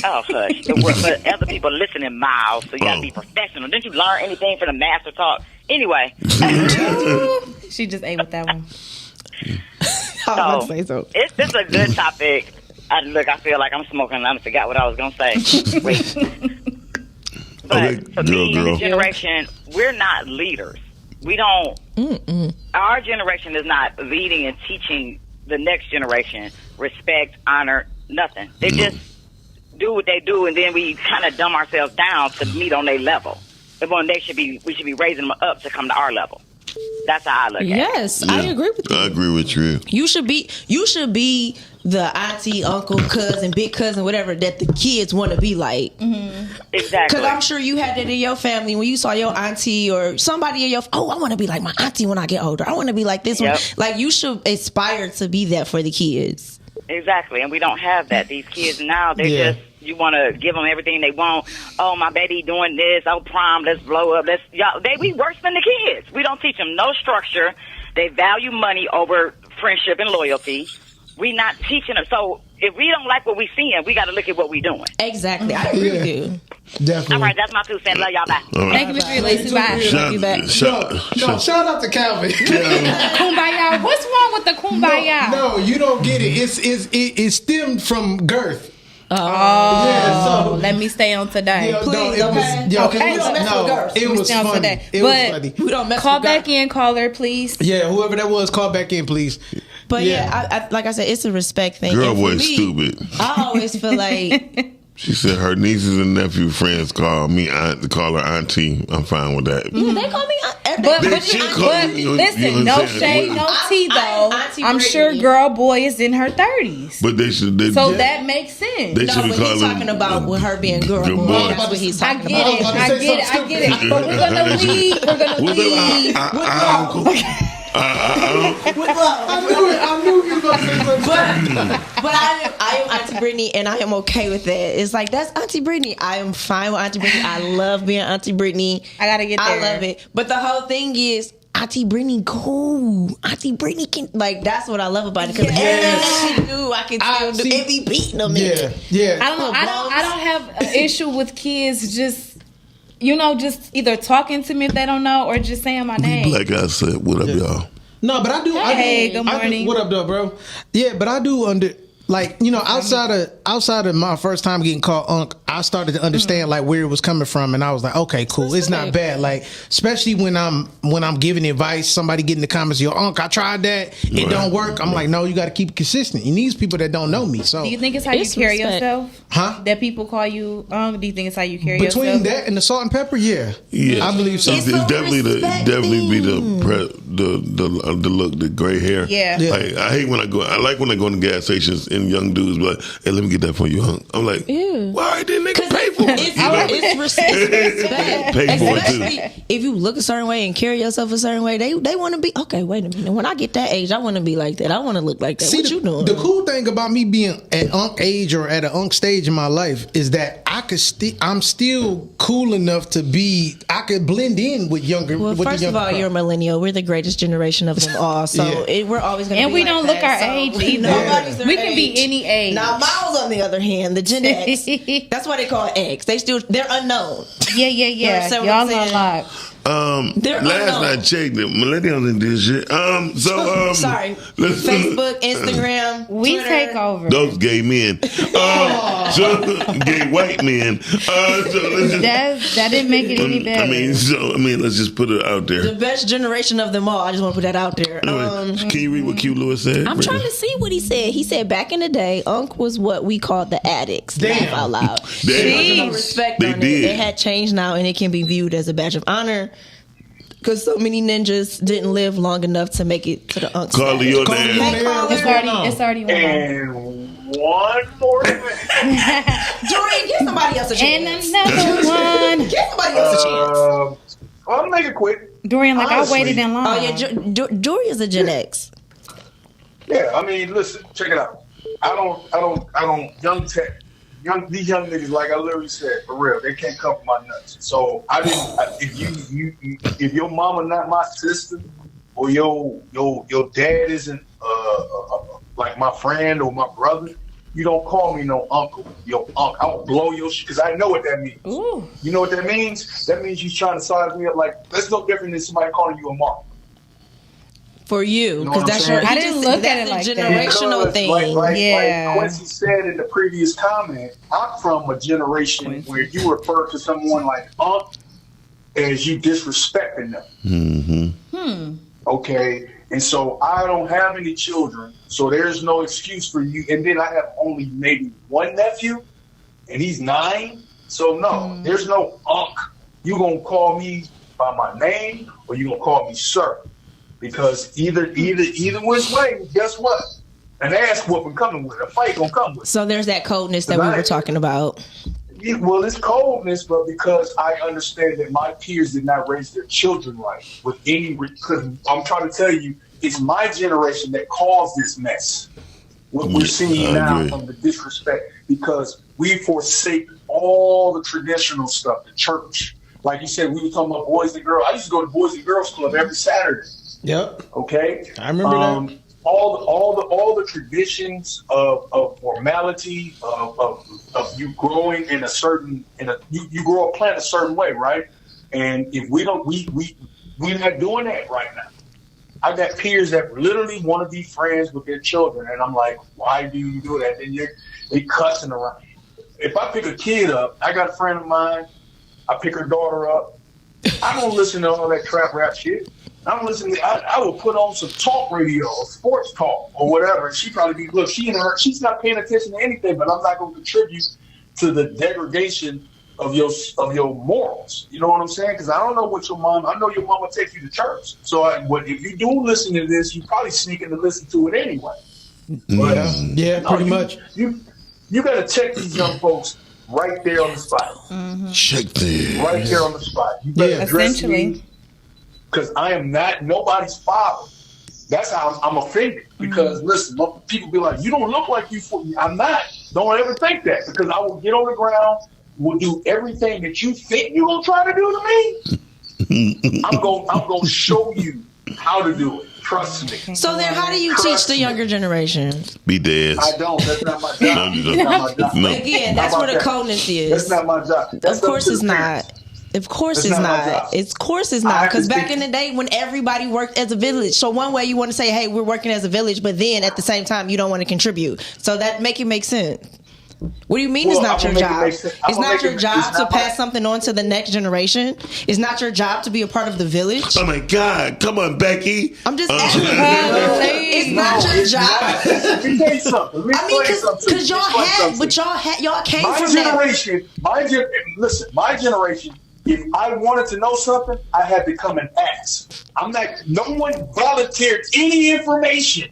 Oh, hush. But other people listening miles, so you gotta be professional. Didn't you learn anything from the master talk? Anyway. She just ate with that one. It's just a good topic. I feel like I'm smoking and I forgot what I was going to say. Wait. But for me, in this generation, we're not leaders. We don't, our generation is not leading and teaching the next generation respect, honor, nothing. They just do what they do, and then we kind of dumb ourselves down to meet on their level. And when we should be raising them up to come to our level. That's how I look at it. Yes, I agree with you. I agree with you. You should be the auntie, uncle, cousin, big cousin, whatever that the kids want to be like. Exactly. Because I'm sure you had that in your family when you saw your auntie or somebody in your. Oh, I want to be like my auntie when I get older. I want to be like this one. Like you should aspire to be that for the kids. Exactly, and we don't have that. These kids now, they're just, you want to give them everything they want. Oh, my baby doing this. Oh, prom, let's blow up. We worse than the kids. We don't teach them no structure. They value money over friendship and loyalty. We not teaching them. So if we don't like what we seeing, we got to look at what we doing. Exactly. I agree with you. Definitely. All right, that's my 2 cents. Love y'all. Bye. Right. Thank you, Miss Rhea. Lacey. Bye. Shout out to Calvin. Kumbaya. What's wrong with the kumbaya? No, you don't get it. It stemmed from girth. Oh, yeah, so let me stay on today. Please, it was funny. It was funny. We don't mess Call with back in, caller, please. Yeah, whoever that was, call back in, please. But I like I said, it's a respect thing. Girl And for boy me, stupid. I always feel like She said her nieces and nephew friends call her auntie. I'm fine with that. Yeah, they call me but listen, no shade, no tea though. I'm sure girl boy is in her 30s. But they should. That makes sense. They should be he's talking about with her being girl boy. That's what he's talking about. I get it. But we're gonna leave. I knew you were going to say something. But I am Auntie Brittany, and I am okay with that. It's like, that's Auntie Brittany. I am fine with Auntie Brittany. I love being Auntie Brittany. I gotta get there. I love it. But the whole thing is, Auntie Brittany cool. Auntie Brittany can, like, that's what I love about it. Because everything that she do, I can still do. It be beating them in it. Yeah. I don't have an issue with kids just either talking to me if they don't know or just saying my name. Like I said, what up, y'all? No, but I do. Hey, good morning. What up, though, bro? Yeah, but I do outside of my first time getting called Unc, I started to understand like where it was coming from, and I was like, okay, cool, it's not bad. Like, especially when I'm giving advice, somebody get in the comments, yo, Unc, I tried that, it don't work. I'm like, no, you got to keep it consistent. You need people that don't know me. So, do you think it's how you carry yourself? Huh? That people call you Unc? Do you think it's how you carry Between yourself? that and the salt and pepper, yeah, I believe so. It's definitely be the look, the gray hair. Yeah. Like, I like when I go in the gas stations and young dudes be like, hey, let me get that for you, Unc. I'm like, why didn't nigga pay for it? It's respect. Pay for it too. If you look a certain way and carry yourself a certain way, they want to be, okay, wait a minute. When I get that age, I want to be like that. I want to look like that. What you doing? The cool thing about me being at Unc age or at an Unc stage in my life is that I'm still cool enough to be, I could blend in with younger. Well, with first the of all, you're a millennial. We're the greatest generation of them all. So we're always going to be and we like don't that, look our age either. We can be any age. Now, Miles, on the other hand, the Gen X, that's why they call it X. They're unknown. Yeah. Y'all are alive. Last night checked it. Millennials didn't do shit. Sorry. Facebook, Instagram, we Twitter. take over. Those gay men. Gay white men. That didn't make it any better. I mean, let's just put it out there. The best generation of them all. I just want to put that out there. Can you read what Q Lewis said? I'm trying to see what he said. He said back in the day, Unc was what we called the addicts. Laugh out loud. Damn. No respect on it. It had changed now, and it can be viewed as a badge of honor. Because so many ninjas didn't live long enough to make it to the Unc. Carly, your name. It's already and one more thing. Dorian, give somebody else a chance. And another one. Give somebody else a chance. I'll make it quick. Dorian, honestly, I waited in line. Oh yeah, Dorian's a Gen X. Yeah, I mean, listen, check it out. I don't these young niggas, like I literally said, for real, they can't come for my nuts. So if your mama not my sister, or your dad isn't like my friend or my brother, you don't call me no uncle. Yo, uncle, I'll blow your shit, because I know what that means. Ooh. You know what that means? That means you trying to size me up. Like, that's no different than somebody calling you a mom. For you, because that's your. I didn't look at it like that. Generational thing. Like Quincy said in the previous comment, I'm from a generation where you refer to someone like Unc as you disrespecting them. Mm-hmm. Okay, and so I don't have any children, so there's no excuse for you. And then I have only maybe one nephew, and he's 9. So no, there's no Unc. You gonna call me by my name, or you gonna call me sir? Because either which way, guess what? An ass whooping coming with it. A fight gonna come with it. So there's that coldness that we were talking about. Well, it's coldness, but because I understand that my peers did not raise their children right with any. Because I'm trying to tell you, it's my generation that caused this mess. What we're seeing now from the disrespect, because we forsake all the traditional stuff, the church. Like you said, we were talking about boys and girls. I used to go to Boys and Girls Club every Saturday. Yep. Okay. I remember that. All the traditions of formality of you growing in a certain you grow a plant a certain way, right? And if we don't we're not doing that right now. I got peers that literally want to be friends with their children, and I'm like, why do you do that? Then they cussing around. If I pick a kid up, I got a friend of mine. I pick her daughter up. I don't listen to all that crap rap shit. I'm listening. I will put on some talk radio, or sports talk, or whatever. And she probably be she's not paying attention to anything. But I'm not going to contribute to the degradation of your morals. You know what I'm saying? Because I don't know what I know your mama take you to church. So if you do listen to this, you probably sneaking to listen to it anyway. But, pretty much. You got to check these young folks right there on the spot. Check them. Right there on the spot. You better address me because I am not nobody's father. That's how I'm offended. Because listen, people be like, you don't look like you. I'm not. Don't ever think that because I will get on the ground. Will do everything that you think you're gonna try to do to me. I'm gonna show you how to do it. Trust me. So then, how do you teach the younger generation? Be dead. I don't. That's not my job. That's not my job. No. Again, that's where the coldness is. That's not my job. Of course, it's not. Of course it's not. Of course it's not. Because back in the day when everybody worked as a village, so one way you want to say, hey, we're working as a village, but then at the same time you don't want to contribute. So that make sense. What do you mean it's not your job? It's not your job to pass something on to the next generation. It's not your job to be a part of the village. Oh my God! Come on, Becky. I'm just asking. It's not your job. Let me tell you something. Because y'all came my from generation. My generation. If I wanted to know something, I had to come and ask. No one volunteered any information.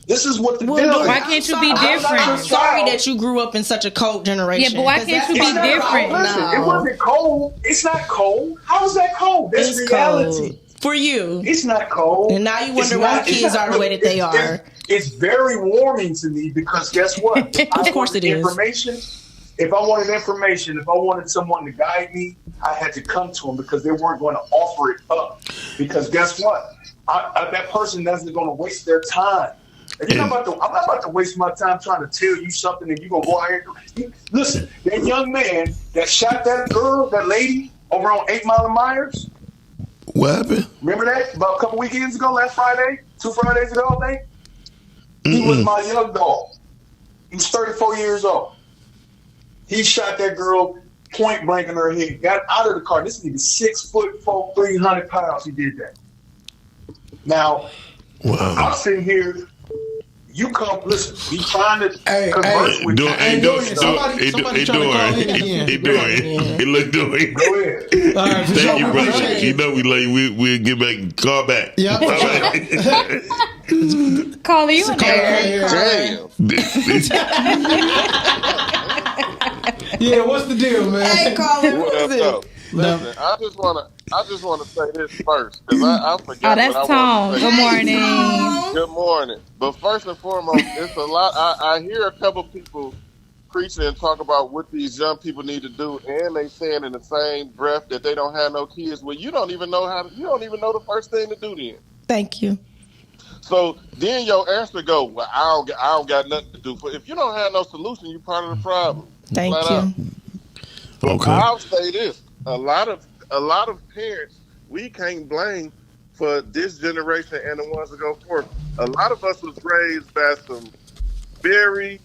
This is what the deal is. Why can't you be different? I'm sorry that you grew up in such a cold generation. Yeah, but why can't you be different? Listen, it wasn't cold. It's not cold. How is that cold? That's reality. Cold. For you. It's not cold. And now you wonder why kids are the way that they are. It's very warming to me because guess what? Of course it is. If I wanted information, if I wanted someone to guide me, I had to come to them because they weren't going to offer it up. Because guess what? That person isn't going to waste their time. And I'm not about to waste my time trying to tell you something and you're going to go out here. Listen, that young man that shot that girl, that lady over on 8 Mile and Myers. What happened? Remember that? About a couple weekends ago, last Friday? 2 Fridays ago, I think? He was my young dog. He was 34 years old. He shot that girl point blank in her head. Got out of the car. This nigga 6'4", 300 pounds. He did that. Now, I'm sitting here. You come, listen, be trying to converse with you. He look doing. Go ahead. All right, thank you, brother. You know we'll get back, call back. Yeah. Call you in there. Yeah, what's the deal, man? Hey, Colin, what up? Listen, I just want to say this first because I forgot. Oh, that's Tom. Good morning. Good morning. But first and foremost, it's a lot. I hear a couple people preaching and talk about what these young people need to do, and they saying in the same breath that they don't have no kids. Well, you don't even know you don't even know the first thing to do then. Thank you. So then your answer go, well, I don't got nothing to do. But if you don't have no solution, you're part of the problem. Thank you. Okay. I'll say this: a lot of parents, we can't blame for this generation and the ones that go forth. A lot of us was raised by some very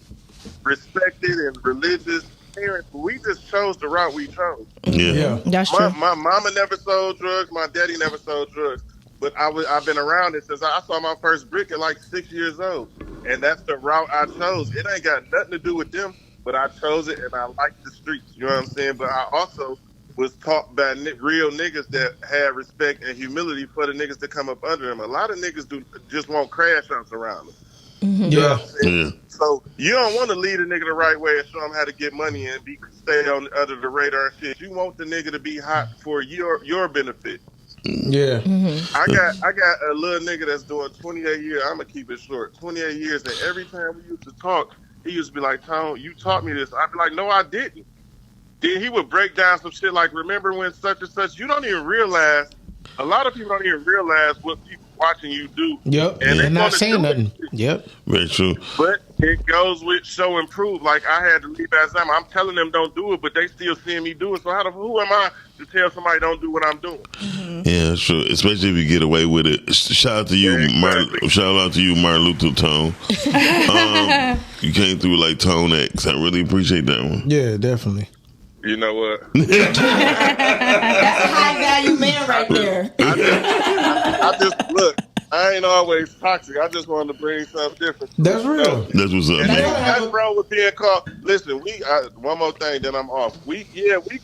respected and religious parents, but we just chose the route we chose. Yeah. That's true. My mama never sold drugs. My daddy never sold drugs. But I've been around it since I saw my first brick at like 6 years old. And that's the route I chose. It ain't got nothing to do with them, but I chose it and I like the streets. You know what I'm saying? But I also was taught by real niggas that had respect and humility for the niggas that come up under them. A lot of niggas just want crash outs around them. Mm-hmm. You know what I'm saying? So you don't want to lead a nigga the right way and show him how to get money and stay under the radar and shit. You want the nigga to be hot for your benefit. Yeah. Mm-hmm. I got a little nigga that's doing 28 years. I'm gonna keep it short. 28 years, and every time we used to talk, he used to be like, "Tone, you taught me this." I'd be like, "No, I didn't." Then he would break down some shit like, "Remember when such and such?" You don't even realize. A lot of people don't even realize what people watching you do. Yep. And they're not saying nothing. Yep. Very true. But it goes with show and prove. Like I had to leave as I'm telling them don't do it, but they still seeing me do it. So who am I to tell somebody don't do what I'm doing? Mm-hmm. Yeah, sure. Especially if you get away with it. Shout out to you, Shout out to you, Martin Luther Tone. You came through like Tone X. I really appreciate that one. Yeah, definitely. You know what? That's a high value man right there. I just look. I ain't always toxic. I just wanted to bring something different. That's real. That's what's up. And Man. that's wrong with being called. Listen, one more thing, then I'm off. We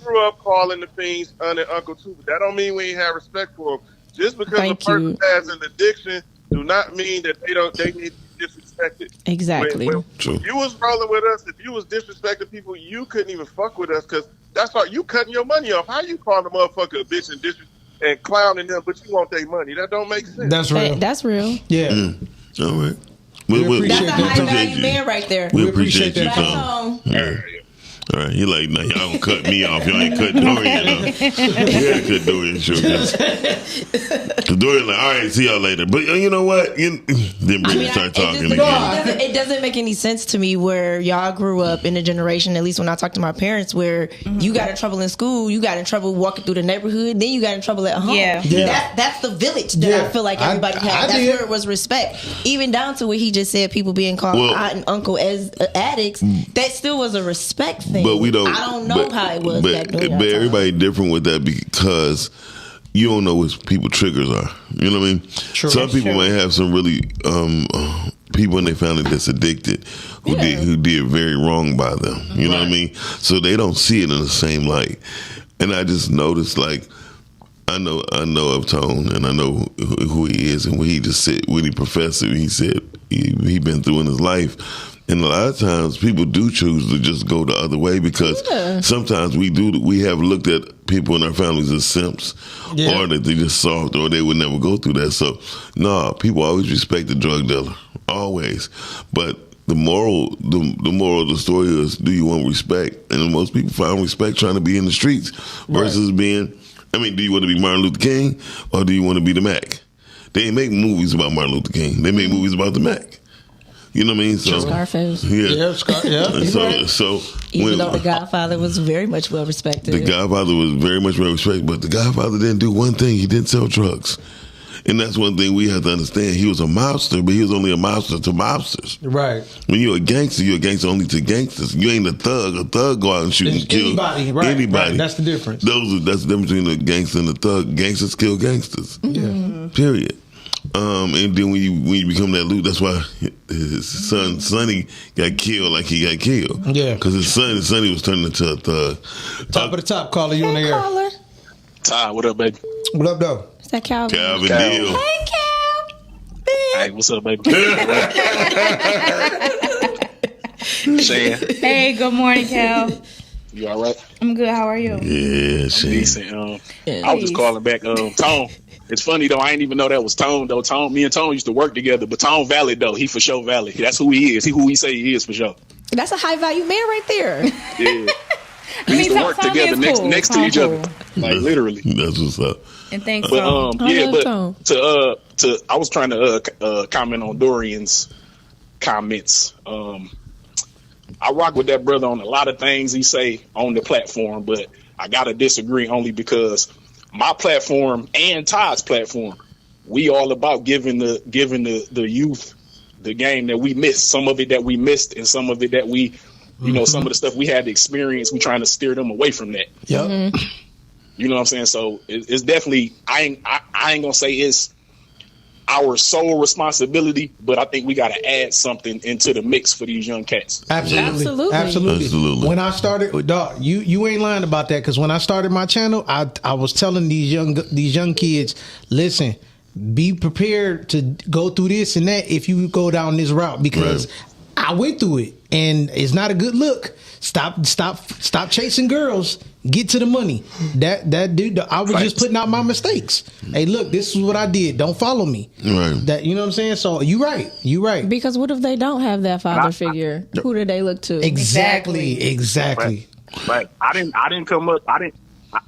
grew up calling the fiends Aunt and Uncle too, but that don't mean we ain't have respect for them. Just because a person has an addiction, do not mean that they need to be disrespected. Exactly. When you was rolling with us, if you was disrespecting people, you couldn't even fuck with us because that's why you cutting your money off. How you call the motherfucker a bitch and clowning them, but you want their money? That don't make sense. That's real. That's real. Yeah. All right. That's a high value man right there. We appreciate you, Back Tom. home. Yeah. All right, you're like, nah, y'all don't cut me off. Y'all ain't cut Dorian off. We had to cut Dorian short. Because Dorian like, all right, see y'all later. But you know what? Then Brittany start talking again. It doesn't make any sense to me where y'all grew up in a generation, at least when I talk to my parents, where you got in trouble in school, you got in trouble walking through the neighborhood, then you got in trouble at home. Yeah. That's the village that I feel like everybody had. That's where it was respect. Even down to what he just said, people being called aunt and uncle as addicts, that still was a respect thing. But we don't. I don't know how it was back then. But everybody different with that because you don't know what people triggers are. You know what I mean? True. Some people might have some really people in their family that's addicted who did very wrong by them. You know what I mean? So they don't see it in the same light. And I just noticed, like, I know of Tone, and I know who he is, and what he just said when he professed it. He said he been through in his life. And a lot of times people do choose to just go the other way because sometimes we have looked at people in our families as simps or that they just soft or they would never go through that. So, people always respect the drug dealer, always. But the moral of the story is, do you want respect? And most people find respect trying to be in the streets versus being, do you want to be Martin Luther King or do you want to be the Mac? They ain't make movies about Martin Luther King. They make movies about the Mac. You know what I mean? So Scarface. So even though The Godfather was very much well respected. The Godfather was very much well respected, but The Godfather didn't do one thing. He didn't sell drugs. And that's one thing we have to understand. He was a mobster, but he was only a mobster to mobsters. Right. When you're a gangster only to gangsters. You ain't a thug. A thug go out and shoot and kill anybody. Right. That's the difference. That's the difference between a gangster and a thug. Gangsters kill gangsters. Yeah. Period. And then when you become that loot, that's why his son Sonny got killed like he got killed. Yeah, because his Sonny was turning into a thug. Top of the top, caller, you on the air? Ty, what up, baby? What up, though? Is that Calvin? Calvin Deal. Hey, Cal. Hey, what's up, baby? Shane. Hey, good morning, Cal. You all right? I'm good. How are you? Yeah, Shane. Decent. I was just calling back. Tone. It's funny though. I didn't even know that was Tone though. Me and Tone used to work together, but Tone valid though. He for sure valid. That's who he is. He who he say he is for sure. That's a high value man right there. Yeah. We used to work together next to each other, like literally. That's what's up. And thanks. But Tone. I was trying to comment on Dorian's comments. I rock with that brother on a lot of things he say on the platform, but I gotta disagree only because my platform and Todd's platform, we all about giving the youth the game that we missed, some of it that we missed, and some of it that we, some of the stuff we had to experience. We trying to steer them away from that. Yep. You know what I'm saying? So it's definitely I ain't gonna say it's our sole responsibility, but I think we got to add something into the mix for these young cats. Absolutely. When I started, dog, you ain't lying about that, because when I started my channel, I was telling these young kids, listen, be prepared to go through this and that if you go down this route, because I went through it and it's not a good look. Stop chasing girls. Get to the money. That dude, I was just putting out my mistakes. Hey, look, this is what I did. Don't follow me. Right. That, you know what I'm saying? So you right. Because what if they don't have that father figure? Who do they look to? Exactly. Right. I didn't come up.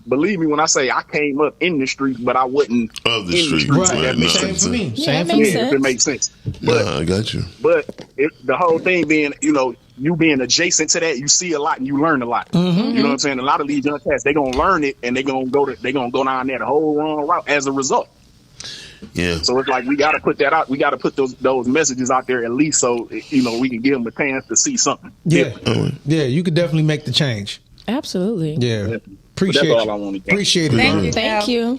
Believe me when I say I came up in the streets, but I wasn't of the streets. Right. That makes Same sense. for me. Same for me. If it makes sense. But I got you. But the whole thing being, you being adjacent to that, you see a lot and you learn a lot. Mm-hmm. You know what I'm saying? A lot of these young cats, they gonna learn it and they gonna go down there the whole wrong route as a result. Yeah. So it's like we got to put that out. We got to put those messages out there at least, so we can give them a chance to see something. Yeah. Yeah. You could definitely make the change. Absolutely. Yeah. Appreciate that's all you. I want to get. Appreciate it. Thank you.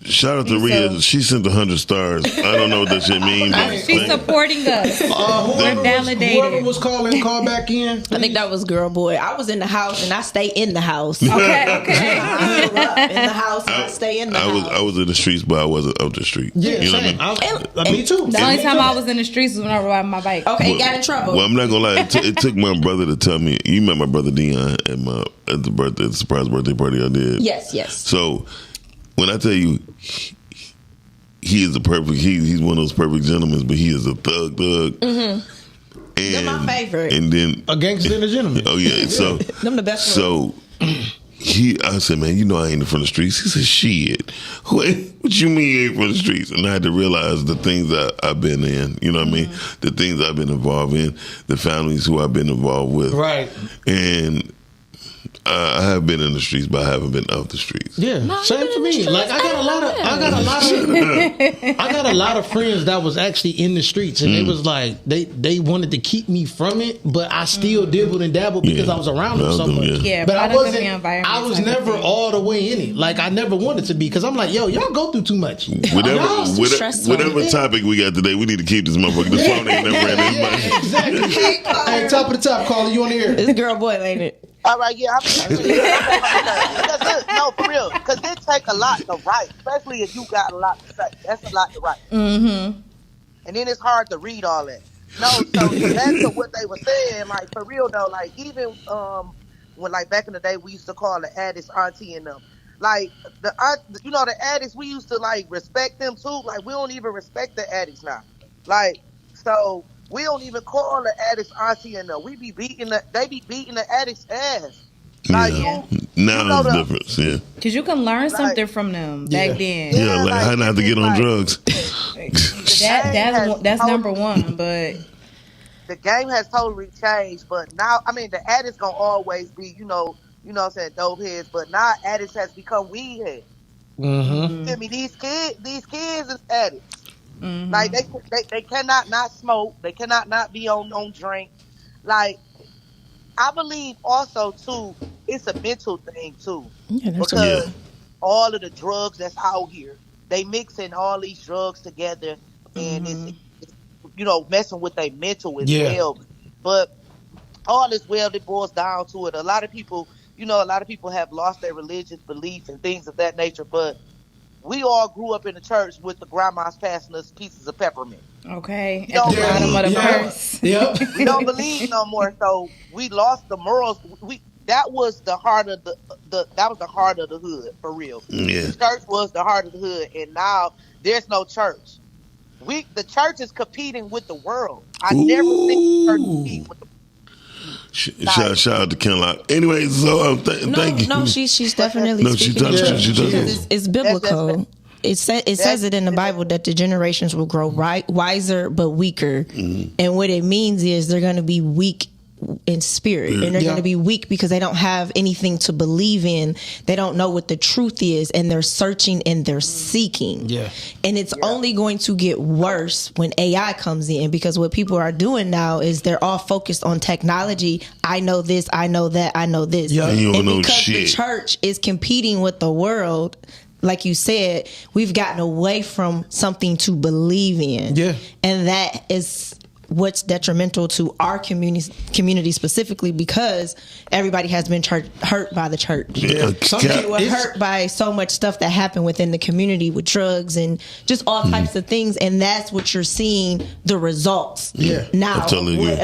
Shout out to Rhea. She sent 100 stars. I don't know what that shit means. She's supporting us. We're validated. Whoever was calling, call back in. I think that was girl boy. I was in the house and I stay in the house. Okay. I grew up in the house and I stay in the house. I was in the streets, but I wasn't out the street. Yeah, you know same. what I mean? Me too. The only time I was in the streets was when I rode my bike. Okay, you got in trouble. Well, I'm not gonna lie. It took my brother to tell me. You met my brother Dion at the surprise birthday party I did. Yes. So when I tell you, he is a perfect. He's one of those perfect gentlemen, but he is a thug. Mm-hmm. They're my favorite. And then a gangster and a gentleman. Oh yeah. So them the best. So. I said, man, you know I ain't from the streets. He said, shit. What you mean you ain't from the streets? And I had to realize the things that I've been in, you know what I mean? The things I've been involved in, the families who I've been involved with. Right. And I have been in the streets, but I haven't been out the streets. Yeah, same for me. Like I got a lot of friends that was actually in the streets, and it was like they wanted to keep me from it, but I still dibbled and dabbled because I was around them so much. Yeah, but I wasn't. I was never all the way in it. Like I never wanted to be because I'm like, yo, y'all go through too much. Whatever topic we got today, we need to keep this motherfucker. The phone ain't never ran anybody. Exactly. Hey, top of the top, caller, you on the air? It's girl boy, ain't it? All right, yeah. No, for real. Because it take a lot to write, especially if you got a lot to say. That's a lot to write. Mm-hmm. And then it's hard to read all that. No, so back to what they were saying, like, for real, though, like, even when, like, back in the day, we used to call the addicts auntie and them. Like, the addicts, we used to, like, respect them, too. Like, we don't even respect the addicts now. Like, so... we don't even call the addicts auntie and them. They be beating the addicts' ass. Like, now it's different, yeah. Because you can learn something from them back then. Yeah, like how not to get on drugs. That's number one, but the game has totally changed. But now, I mean, the addicts gonna always be, you know what I'm saying, dope heads. But now addicts has become weed heads. Mm-hmm. I mean, these kids is addicts. Mm-hmm. Like they cannot not smoke. They cannot not be on drink. Like I believe also too, it's a mental thing too, because all of the drugs that's out here, they mixing all these drugs together, and it's messing with their mental as well. But all is well, it boils down to it. A lot of people have lost their religious beliefs and things of that nature, but we all grew up in the church with the grandmas passing us pieces of peppermint. Okay. At the bottom of the verse. Yep. We don't believe no more, so we lost the morals. That was the heart of the hood, for real. Yeah. The church was the heart of the hood, and now there's no church. The church is competing with the world. I never seen the church compete with the Shout out to Ken Lock. Anyway, so thank you. No, she's definitely speaking. She does. It's biblical. It says it in the Bible that the generations will grow wiser but weaker, and what it means is they're going to be weak in spirit, and they're going to be weak because they don't have anything to believe in. They don't know what the truth is, and they're searching and they're seeking. And it's only going to get worse when AI comes in, because what people are doing now is they're all focused on technology. I know this, I know that, I know this. And because the church is competing with the world, like you said, we've gotten away from something to believe in. And that is what's detrimental to our community specifically, because everybody has been hurt by the church. Some people were hurt by so much stuff that happened within the community with drugs and just all types of things, and that's what you're seeing the results now.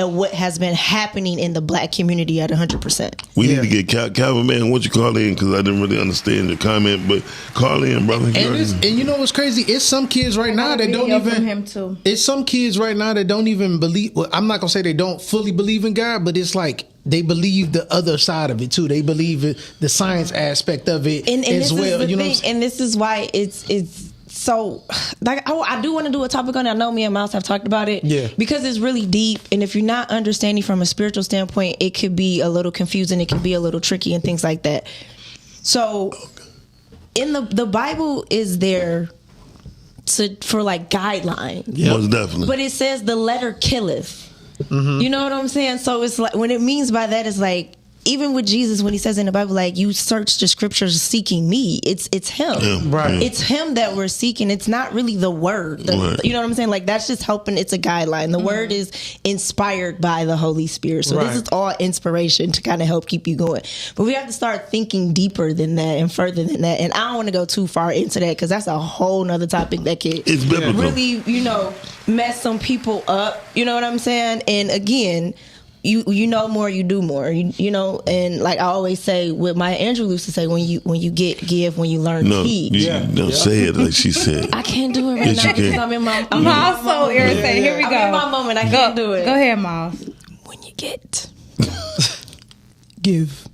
What has been happening in the black community at 100%. We need to get Calvin, man. What you call in? Because I didn't really understand your comment, but call in, brother. And you know what's crazy? It's some kids right now that don't even. Him too. It's some kids right now that don't even believe. Well, I'm not gonna say they don't fully believe in God, but it's like they believe the other side of it too. They believe the science aspect of it as well. You know, and this is why it's so, like, I do want to do a topic on it. I know me and Miles have talked about it. Because it's really deep, and if you're not understanding from a spiritual standpoint, it could be a little confusing. It can be a little tricky and things like that. So, in the Bible is there for like guidelines. Most definitely. But it says the letter killeth. You know what I'm saying? So it's like, when it means by that, it's like even with Jesus, when he says in the Bible, like, you search the scriptures seeking me, it's him. Right. It's him that we're seeking. It's not really the word. You know what I'm saying? Like, that's just helping. It's a guideline. The word is inspired by the Holy Spirit. So this is all inspiration to kind of help keep you going. But we have to start thinking deeper than that and further than that. And I don't want to go too far into that, because that's a whole nother topic that could really, mess some people up. You know what I'm saying? And again, you know more, you do more. You know, and like I always say, what Maya Angelou used to say, when you give, when you learn, teach. Don't say it like she said. I can't do it right now because I'm in my. I'm so irritated. Here we go. I'm in my moment. I can't do it. Go ahead, Miles. When you get, give.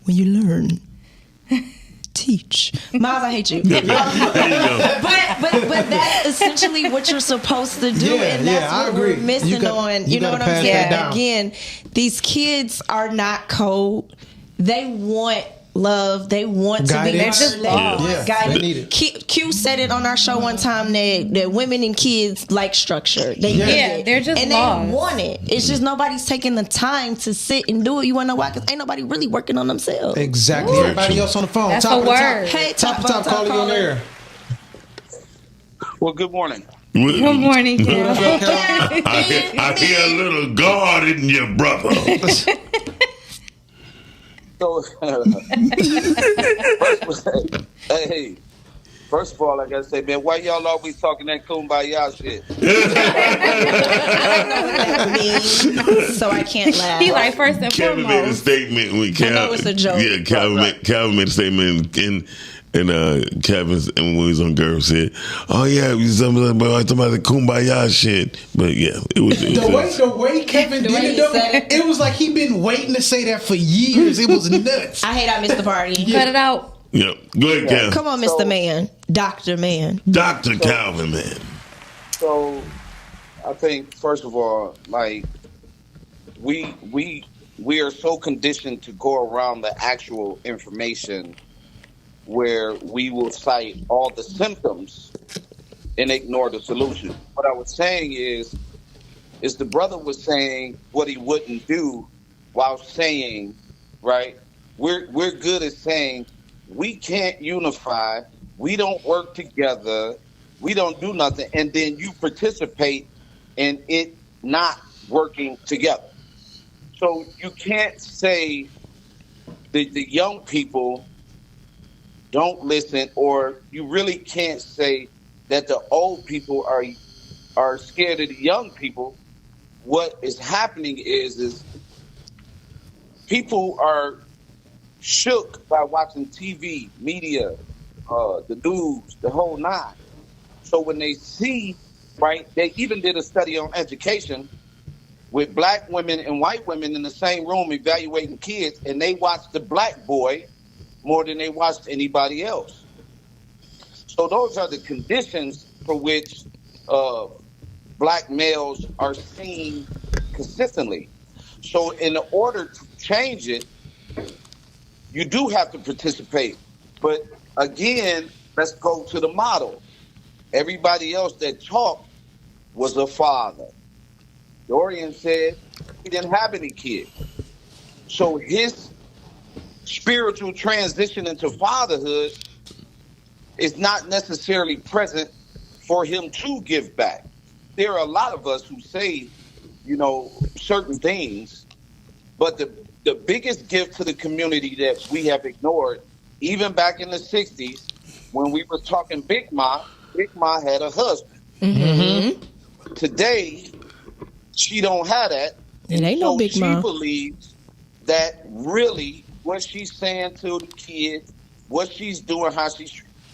When you learn, teach. Miles, I hate you. But that's essentially what you're supposed to do, and that's what we're missing on. You know what I'm saying? Again, these kids are not cold. They want love. They want to be. They're just lost. Q said it on our show one time that women and kids like structure. They're just and lost. They want it. It's just nobody's taking the time to sit and do it. You want to know why? Because ain't nobody really working on themselves. Exactly. Everybody else on the phone. That's top the word. Hey, top calling you on air. Well, good morning. Good morning, Kel. I hear a little God in your brother. So, first of all, I gotta say, man, why y'all always talking that kumbaya shit? I don't know what that means, so I can't laugh. He like, first and Kevin foremost. made a statement when I know it's a joke. Yeah, Calvin made a statement and Kevin's, and when he was on Girl said, "Oh yeah, we talking about the kumbaya shit." But yeah, it was the way Kevin did it though. It was like he been waiting to say that for years. It was nuts. I hate I missed the party. Cut it out. Yeah, go ahead, Calvin. Come on, Mr. Man, Dr. Man, Dr. Calvin, man. So, I think first of all, like we are so conditioned to go around the actual information, where we will cite all the symptoms and ignore the solution. What I was saying is the brother was saying what he wouldn't do, while saying, right, we're good at saying we can't unify, we don't work together, we don't do nothing, and then you participate in it not working together. So you can't say the young people don't listen, or you really can't say that the old people are scared of the young people. What is happening is people are shook by watching TV, media, the news, the whole nine. So when they see, right, they even did a study on education with black women and white women in the same room evaluating kids, and they watched the black boy more than they watched anybody else. So those are the conditions for which black males are seen consistently. So in order to change it, you do have to participate. But again, let's go to the model. Everybody else that talked was a father. Dorian said he didn't have any kids. So his spiritual transition into fatherhood is not necessarily present for him to give back. There are a lot of us who say, certain things, but the biggest gift to the community that we have ignored, even back in the 60s, when we were talking Big Ma had a husband. Mm-hmm. Today, she don't have that. It ain't no Big Ma. She believes that really what she's saying to the kids, what she's doing, how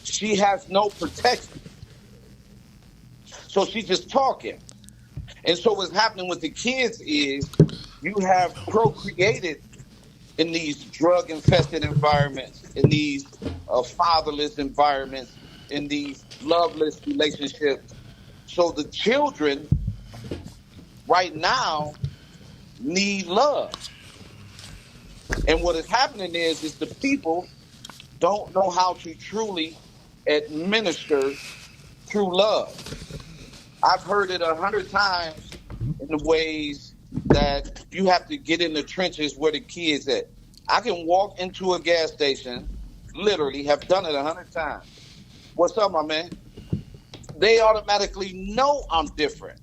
she has no protection. So she's just talking. And so what's happening with the kids is you have procreated in these drug-infested environments, in these fatherless environments, in these loveless relationships. So the children right now need love. And what is happening is the people don't know how to truly administer true love. I've heard it 100 times in the ways that that you have to get in the trenches where the kids at. I can walk into a gas station, literally have done it 100 times. What's up, my man? They automatically know I'm different.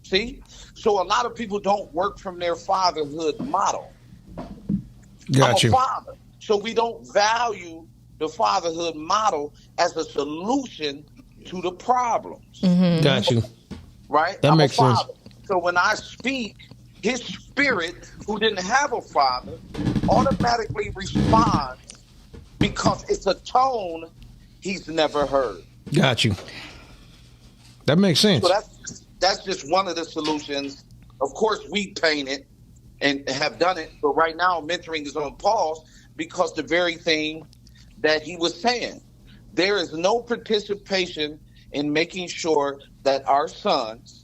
See? So a lot of people don't work from their fatherhood model. Got you. I'm a father. So we don't value the fatherhood model as a solution to the problems. Got you. Right? That makes sense. So when I speak, his spirit, who didn't have a father, automatically responds because it's a tone he's never heard. Got you. That makes sense. So that's just one of the solutions. Of course, we paint it and have done it, but right now mentoring is on pause because the very thing that he was saying, there is no participation in making sure that our sons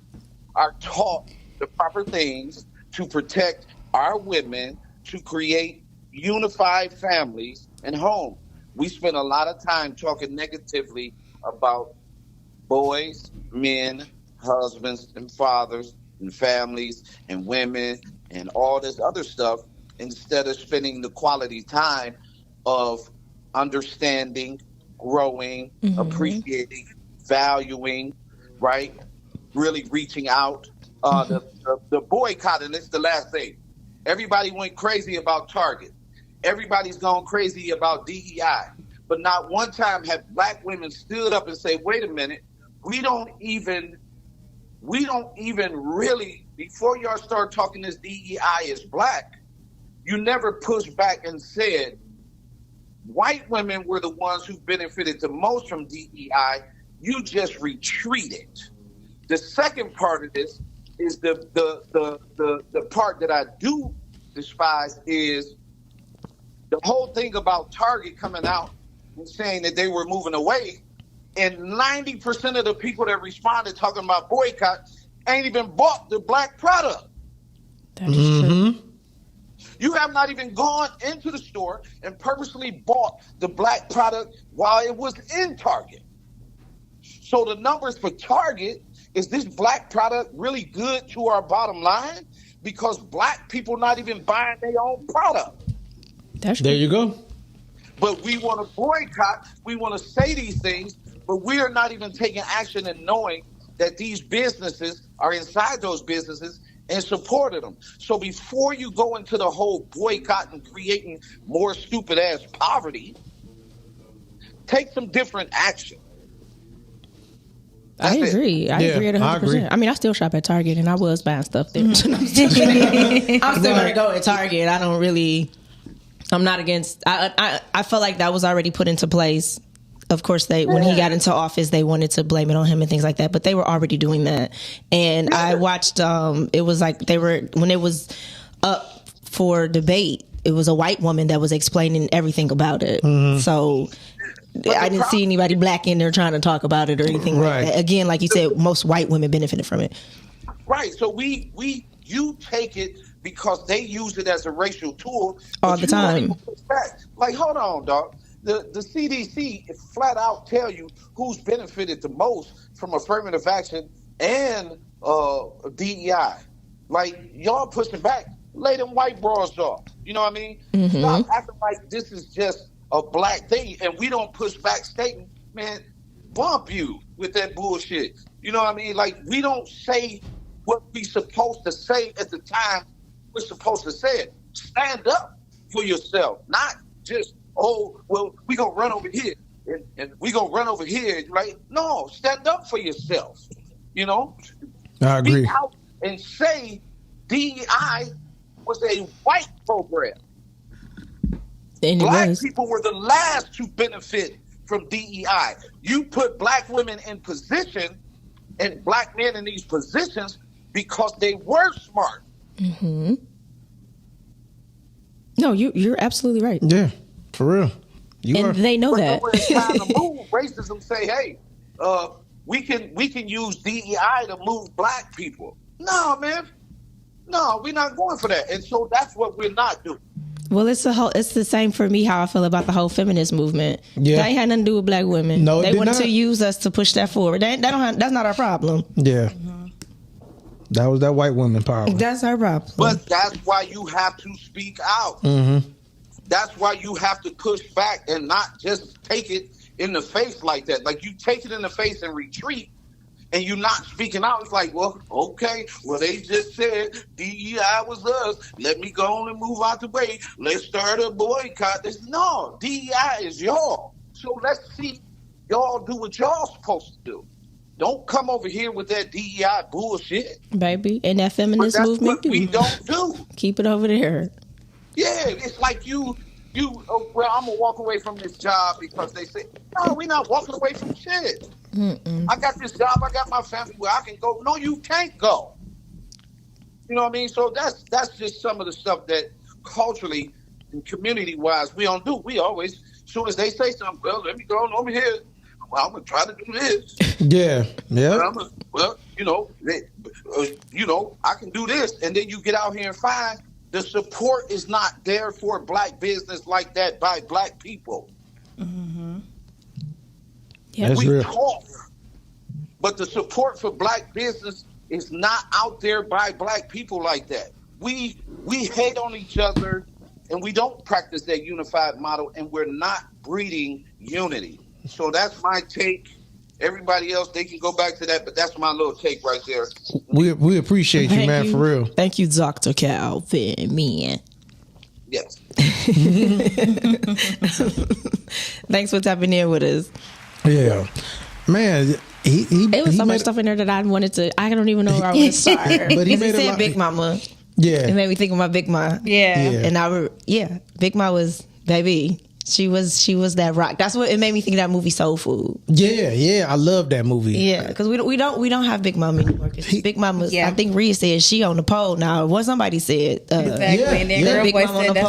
are taught the proper things to protect our women, to create unified families and homes. We spend a lot of time talking negatively about boys, men, husbands, and fathers, and families, and women, and all this other stuff, instead of spending the quality time of understanding, growing, appreciating, valuing, right? Really reaching out. The boycott, and it's the last thing. Everybody went crazy about Target. Everybody's gone crazy about DEI. But not one time have black women stood up and say, wait a minute, we don't even really, before y'all start talking this DEI is black, you never pushed back and said, white women were the ones who benefited the most from DEI. You just retreated. The second part of this is the part that I do despise is the whole thing about Target coming out and saying that they were moving away, and 90% of the people that responded talking about boycott ain't even bought the black product. That is true. You have not even gone into the store and purposely bought the black product while it was in Target. So the numbers for Target, is this black product really good to our bottom line? Because black people not even buying their own product. There you go. But we want to boycott, we want to say these things, but we are not even taking action and knowing that these businesses are inside those businesses and supported them. So before you go into the whole boycott and creating more stupid ass poverty, take some different action. I agree. I agree at 100%. I mean, I still shop at Target, and I was buying stuff there. I'm still going to go at Target. I'm not against. I felt like that was already put into place. Of course, when he got into office, they wanted to blame it on him and things like that, but they were already doing that. And I watched. It was like when it was up for debate. It was a white woman that was explaining everything about it. So I didn't see anybody black in there trying to talk about it or anything like that. Again, like you said, most white women benefited from it. Right. So you take it because they use it as a racial tool all the time. Like, hold on, dog. The CDC flat out tell you who's benefited the most from affirmative action and DEI. Like, y'all pushing back. Lay them white bras off. You know what I mean? Stop acting like this is just a black thing and we don't push back stating, man, bump you with that bullshit. You know what I mean? Like, we don't say what we supposed to say at the time we're supposed to say it. Stand up for yourself, not just, oh, well, we gonna run over here and we gonna run over here, right? No, stand up for yourself. You know? I agree. Be out and say DEI was a white program. And black people were the last to benefit from DEI. You put black women in position and black men in these positions because they were smart. No, you're absolutely right. Yeah, for real. They know that. When it's time to move, racism say, hey, we can use DEI to move black people. No, man. No, we're not going for that. And so that's what we're not doing. Well, it's the same for me how I feel about the whole feminist movement. Yeah. That ain't had nothing to do with black women. No, they wanted to use us to push that forward. That's not our problem. Yeah. That was that white woman power. That's her problem. But that's why you have to speak out. That's why you have to push back and not just take it in the face like that. Like, you take it in the face and retreat, and you're not speaking out. It's like, well, okay, well, they just said DEI was us. Let me go on and move out the way. Let's start a boycott. No, DEI is y'all. So let's see y'all do what y'all supposed to do. Don't come over here with that DEI bullshit. Baby, and that feminist that's movement. What we don't do. Keep it over there. Yeah, it's like well, I'm going to walk away from this job because they say, no, we're not walking away from shit. I got this job, I got my family where I can go. No, you can't go. You know what I mean? So that's just some of the stuff that culturally and community-wise we don't do. We always, as soon as they say something, well, let me go on over here. Well, I'm going to try to do this. Yeah. I can do this. And then you get out here and find the support is not there for black business like that by black people. Yeah, we real. Talk, but the support for black business is not out there by black people like that. We hate on each other, and we don't practice that unified model, and we're not breeding unity. So that's my take. Everybody else, they can go back to that, but that's my little take right there. We appreciate you, man, for real. Thank you, Dr. Calvin, man. Yes. Thanks for tapping in with us. Yeah, man. It was so much stuff in there that I wanted to. I don't even know where I want to start. But he made said Big Mama. Yeah, it made me think of my Big Ma. Yeah. And Big Ma was baby. She was that rock. That's what it made me think of that movie Soul Food. Yeah, I love that movie. Yeah, because we don't have Big Mama anymore. Big Mama, I think Rhea said she on the pole now. What somebody said, exactly. And then Girl Big Boy Mama said on the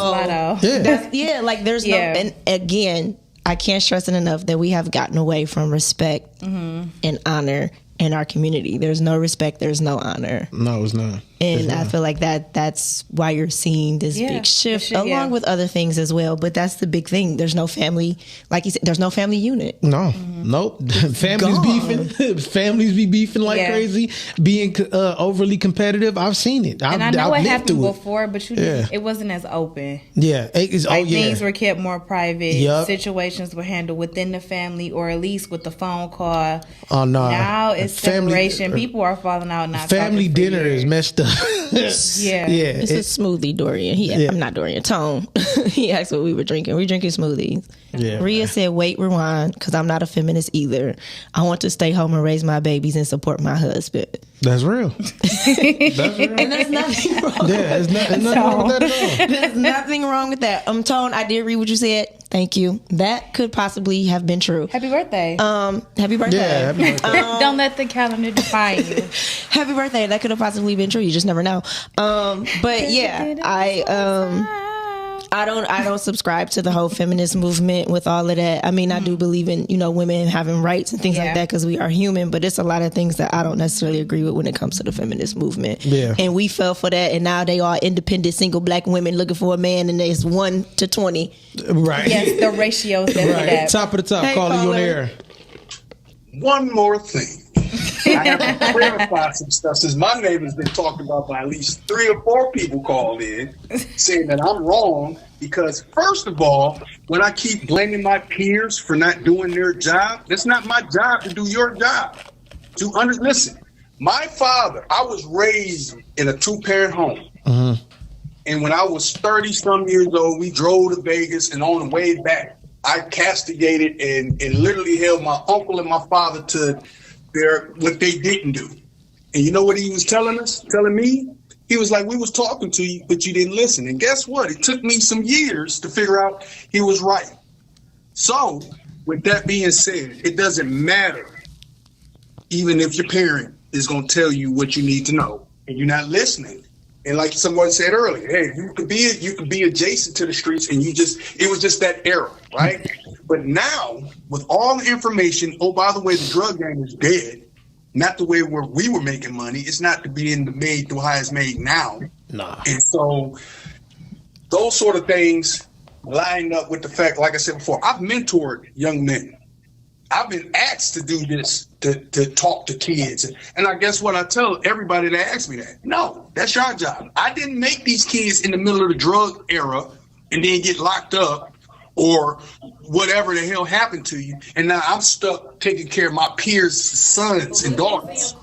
that's pole. Lotto. Like there's no. And again, I can't stress it enough that we have gotten away from respect and honor in our community. There's no respect. There's no honor. No, it's not. And I feel like that's why you're seeing this big shift, along with other things as well. But that's the big thing. There's no family, like you said. There's no family unit. No, nope. Families beefing. Families be beefing like crazy. Being overly competitive. I've seen it. And I know it happened before, but it wasn't as open. Yeah, things were kept more private. Yep. Situations were handled within the family, or at least with the phone call. Oh no! Now it's separation. People are falling out. Not family dinner is messed up. It's a smoothie, Dorian. I'm not Dorian. Tone. He asked what we were drinking. We're drinking smoothies. Yeah. Rhea said, "Wait, rewind, because I'm not a feminist either. I want to stay home and raise my babies and support my husband." That's real. That's real. And there's nothing wrong. There's nothing wrong with that at all. There's nothing wrong with that. Tone, I did read what you said. Thank you. That could possibly have been true. Happy birthday. Happy birthday. Yeah, happy birthday. Don't let the calendar define you. Happy birthday. That could have possibly been true. You just never know. But yeah, I don't subscribe to the whole feminist movement with all of that. I mean, I do believe in, women having rights and things like that because we are human, but it's a lot of things that I don't necessarily agree with when it comes to the feminist movement. Yeah. And we fell for that, and now they are independent, single black women looking for a man, and it's 1 to 20. Right. Yes, the ratio is that. Top of the top, calling you on air. One more thing. I have to clarify some stuff since my name has been talked about by at least 3 or 4 people called in saying that I'm wrong because, first of all, when I keep blaming my peers for not doing their job, it's not my job to do your job. Listen, my father, I was raised in a 2-parent home. Mm-hmm. And when I was 30-some years old, we drove to Vegas, and on the way back, I castigated and literally held my uncle and my father to what they didn't do. And you know what he was telling me? He was like, we was talking to you, but you didn't listen. And guess what? It took me some years to figure out he was right. So with that being said, it doesn't matter even if your parent is going to tell you what you need to know and you're not listening. And like someone said earlier, hey, you could be adjacent to the streets and it was just that era, right? But now, with all the information, oh, by the way, the drug game is dead. Not the way where we were making money. It's not made the how it's made now. Nah. And so those sort of things line up with the fact, like I said before, I've mentored young men. I've been asked to do this to talk to kids. And I guess what I tell everybody that asks me that, no, that's your job. I didn't make these kids in the middle of the drug era and then get locked up or whatever the hell happened to you. And now I'm stuck taking care of my peers' sons and daughters.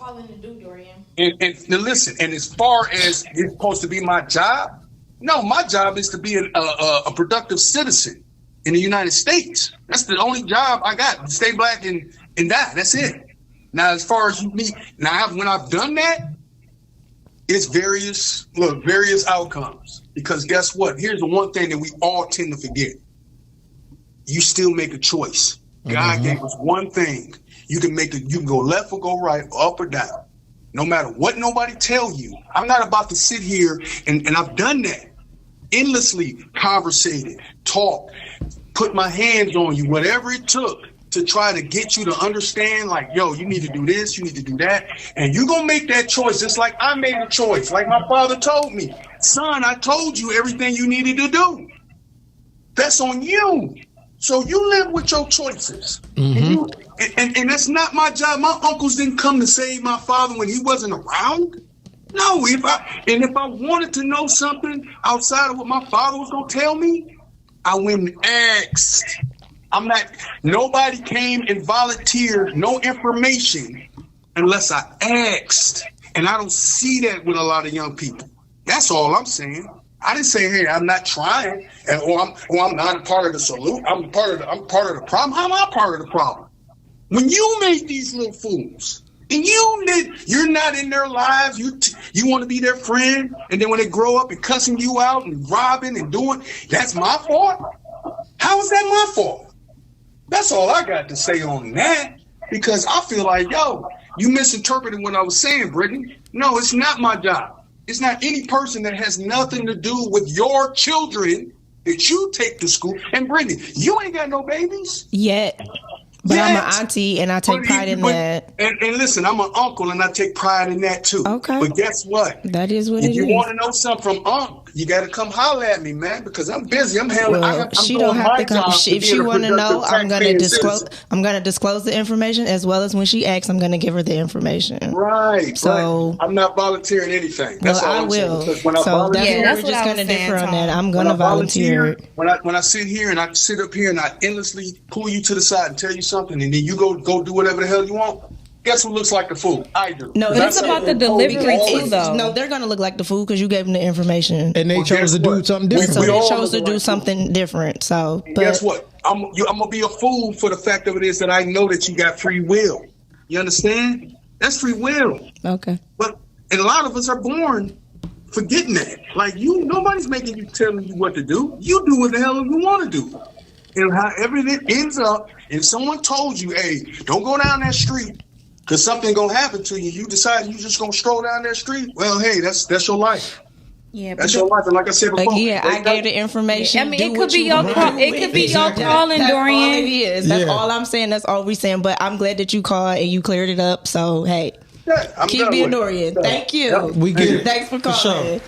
And now listen, and as far as it's supposed to be my job, no, my job is to be a productive citizen in the United States. That's the only job I got. Stay black and die. That's it. Now, as far as me, when I've done that, it's various outcomes. Because guess what? Here's the one thing that we all tend to forget. You still make a choice. God gave us one thing. You can go left or go right, up or down. No matter what nobody tell you. I'm not about to sit here and I've done that. Endlessly conversated, talk, put my hands on you, whatever it took to try to get you to understand, like, yo, you need to do this, you need to do that. And you're going to make that choice just like I made a choice. Like my father told me, son, I told you everything you needed to do. That's on you. So you live with your choices. And that's not my job. My uncles didn't come to save my father when he wasn't around. No, if I wanted to know something outside of what my father was going to tell me, I went and asked. Nobody came and volunteered no information unless I asked. And I don't see that with a lot of young people. That's all I'm saying. I didn't say, hey, I'm not trying, or I'm not a part of the solution. I'm part of the problem. How am I part of the problem? When you make these little fools, and you're not in their lives, you want to be their friend, and then when they grow up and cussing you out and robbing and doing, that's my fault? How is that my fault? That's all I got to say on that, because I feel like, yo, you misinterpreted what I was saying, Brittany. No, it's not my job. It's not any person that has nothing to do with your children that you take to school. And Brittany, you ain't got no babies yet. But I'm an auntie and I take pride in that. And listen, I'm an uncle and I take pride in that too. Okay. But guess what? That is what it is. If you want to know something from Unc, you got to come holler at me, man, because I'm busy. I'm handling. She don't have to come. If she want to know, I'm going to disclose. I'm going to disclose the information as well as when she asks, I'm going to give her the information. Right. So right. I'm not volunteering anything. That's all I'm saying. When I volunteer, we're just going to differ on that. I'm going to volunteer. When I sit here and I sit up here and I endlessly pull you to the side and tell you something, and then you go do whatever the hell you want. Guess who looks like the fool? I do. No, it's about the delivery too, though. No, they're gonna look like the fool because you gave them the information, and they chose to do something different. So they chose to do something different. So, but guess what? I'm gonna be a fool for the fact of it is that I know that you got free will. You understand? That's free will. Okay. But and a lot of us are born forgetting that. Like nobody's making you telling you what to do. You do what the hell you want to do. And however it ends up, if someone told you, hey, don't go down that street because something gonna happen to you, you decide you just gonna stroll down that street, well, hey, that's your life. Yeah, that's your life. And like I said before, I gave the information. I mean, it could be your call. It could be your calling, Dorian. All it is. That's all I'm saying. That's all we're saying. But I'm glad that you called and you cleared it up. So hey, keep being Dorian. Thank you. Yeah, we get it. Thanks for calling.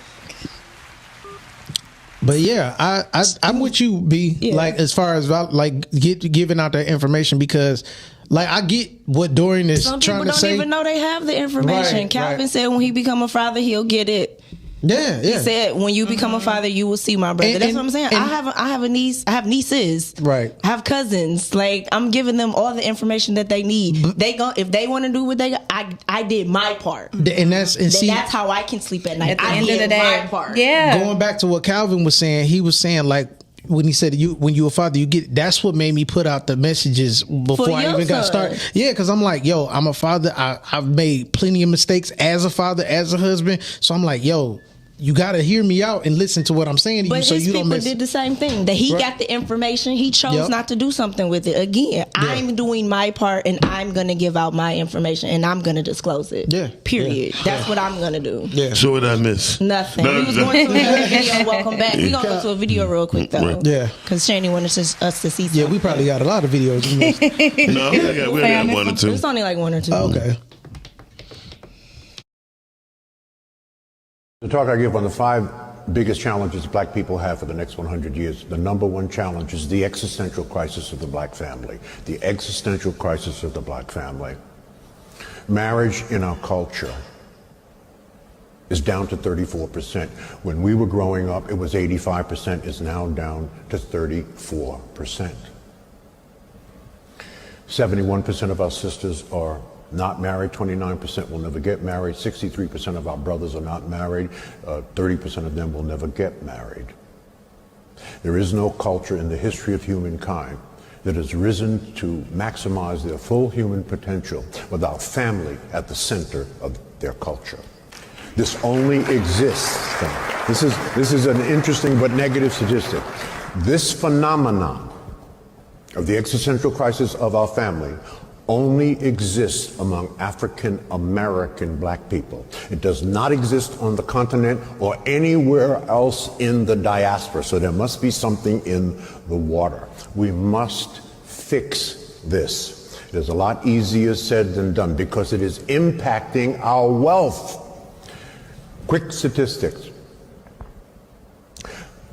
But yeah, I'm with you, B. Yeah. Like as far as like giving out that information, because like I get what Dorian is trying to say. Some people don't even know they have the information. Right, Calvin said when he become a father, he'll get it. Yeah. He said when you become a father, you will see my brother. That's what I'm saying. I have a niece. I have nieces. Right. I have cousins. Like I'm giving them all the information that they need. If they want to do what they got, I did my part. And that's how I can sleep at night. At the end of the day, my part. Yeah. Going back to what Calvin was saying, he was saying like when he said when you a father, you get. That's what made me put out the messages before I even got started. Yeah, because I'm like, yo, I'm a father. I've made plenty of mistakes as a father, as a husband. So I'm like, yo, you got to hear me out and listen to what I'm saying to you, so you don't miss. But his people did the same thing. That he got the information. He chose not to do something with it. Again, I'm doing my part, and I'm going to give out my information, and I'm going to disclose it. Yeah. Period. That's what I'm going to do. Yeah. So what I miss? Nothing. We was going to a video. Welcome back. We're going to go to a video real quick, though. Right. Yeah. Because Chanie wanted us to see something. Yeah, we probably got a lot of videos. No, we got one or two. It's only like one or two. Oh, okay. The talk I give on the 5 biggest challenges black people have for the next 100 years. The number one challenge is the existential crisis of the black family. The existential crisis of the black family. Marriage in our culture is down to 34%. When we were growing up, it was 85%. It's now down to 34%. 71% of our sisters are not married. 29% will never get married. 63% of our brothers are not married. 30% of them will never get married. There is no culture in the history of humankind that has risen to maximize their full human potential without family at the center of their culture. This only exists. This is an interesting but negative statistic. This phenomenon of the existential crisis of our family only exists among African American black people. It does not exist on the continent or anywhere else in the diaspora. So there must be something in the water. We must fix this. It is a lot easier said than done because it is impacting our wealth. Quick statistics.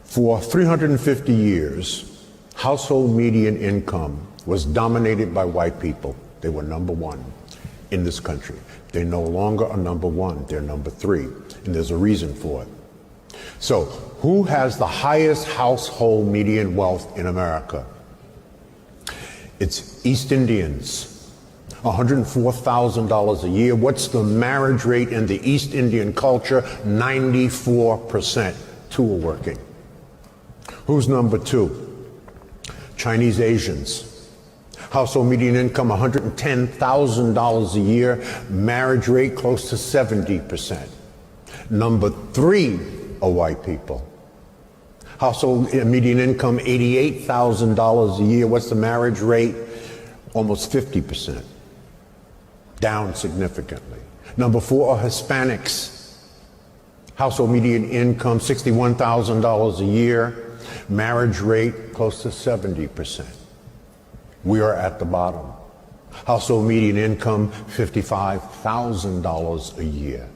For 350 years, household median income was dominated by white people. They were number one in this country. They no longer are number one, they're number three, and there's a reason for it. So, who has the highest household median wealth in America? It's East Indians, $104,000 a year. What's the marriage rate in the East Indian culture? 94%. Two are working. Who's number two? Chinese Asians. Household median income, $110,000 a year. Marriage rate close to 70%. Number three are white people. Household median income, $88,000 a year. What's the marriage rate? Almost 50%. Down significantly. Number four are Hispanics. Household median income, $61,000 a year. Marriage rate close to 70%. We are at the bottom. Household median income, $55,000 a year.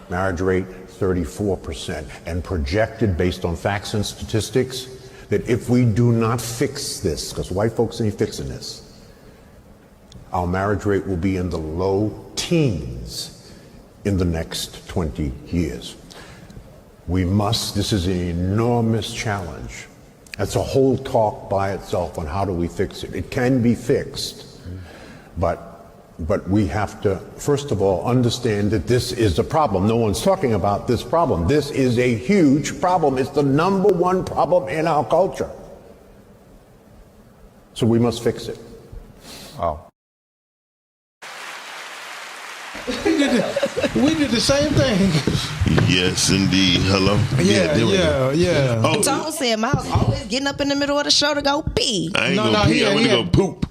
Marriage rate, 34%. And projected based on facts and statistics that if we do not fix this, because white folks ain't fixing this, our marriage rate will be in the low teens in the next 20 years. We must, this is an enormous challenge. That's a whole talk by itself on how do we fix it. It can be fixed, but we have to, first of all, understand that this is a problem. No one's talking about this problem. This is a huge problem. It's the number one problem in our culture. So we must fix it. Wow. We did the same thing. Yes, indeed. Hello. Yeah. Oh, Tone said Miles always getting up in the middle of the show to go pee. I ain't gonna pee. I want to go poop.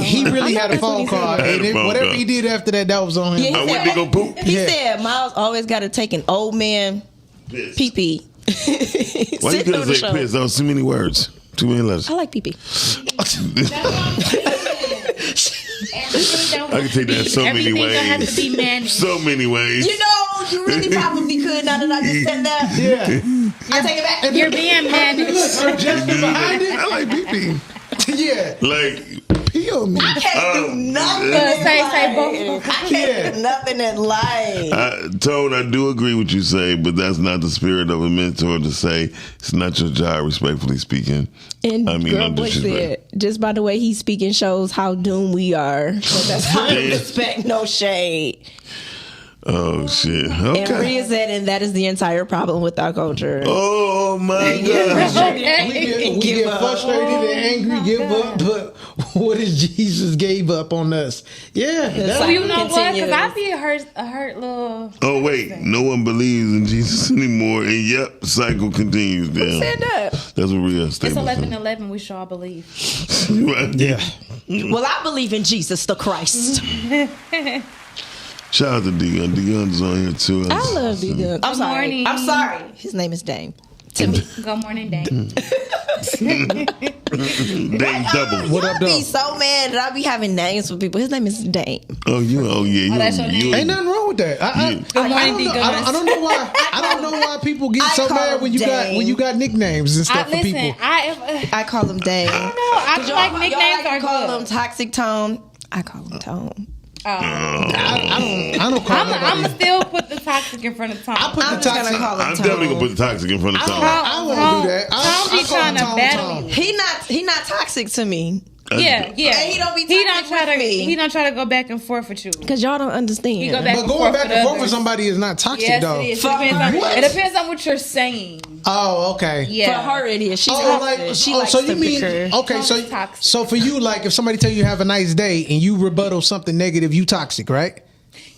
He really had a phone call. Whatever he did after that, that was on him. I went to go poop. He said Miles always got to take an old man pee-pee. Why you couldn't say piss? That was too many words. Too many letters. I like pee-pee. I can take that so many ways. Has to be managed. So many ways. You know, you really probably could now that I just said that. Yeah. I take it back. You're being managed. Behind it. I like pee-pee. Yeah. Like, pee on me. I can't do nothing. Say both. I can't do nothing in life. Tone, I do agree with you say, but that's not the spirit of a mentor to say it's not your job, respectfully speaking. And I mean, Girl Boy said, just by the way he's speaking shows how doomed we are. So that's how I respect, no shade. Oh, shit. Okay. And Rhea said, and that is the entire problem with our culture. Oh, my God. We get frustrated and angry, give up, but what if Jesus gave up on us? Yeah. You know what? Because I be a hurt little... Oh, wait. No one believes in Jesus anymore, and yep, cycle continues down. Who said that? That's what Rhea It's said. 11:11. We should all believe. Right. Yeah. Well, I believe in Jesus the Christ. Shout out to D-Gun. D-Gun's on here, too. I love D-Gun. I'm sorry. Morning. I'm sorry. His name is Dame. to me. Good morning, Dame. Dame double. What up, I be though? so mad that I be having names for people. His name is Dame. Oh yeah. that's your name? Ain't nothing wrong with that. I don't know why. I don't know why people get so mad when you got nicknames and stuff for people. I call him Dame. I don't know. I feel like nicknames are call good. him Toxic Tone. I call him Tone. I don't call nobody. I'm gonna still put the toxic in front of Tom. I put the toxic. I'm definitely gonna put the toxic in front of Tom. I won't do that. Tom be trying to battle you. He not toxic to me. Yeah. And he don't be toxic with me. He don't try to go back and forth with you. Because y'all don't understand. He go back But going back and forth with somebody is not toxic, yes, though. it is. It depends on what you're saying. Oh, okay. Yeah. For her, it is. She's she likes so you to mean bicker. okay? So for you, like if somebody tell you have a nice day and you rebuttal something negative, you toxic, right?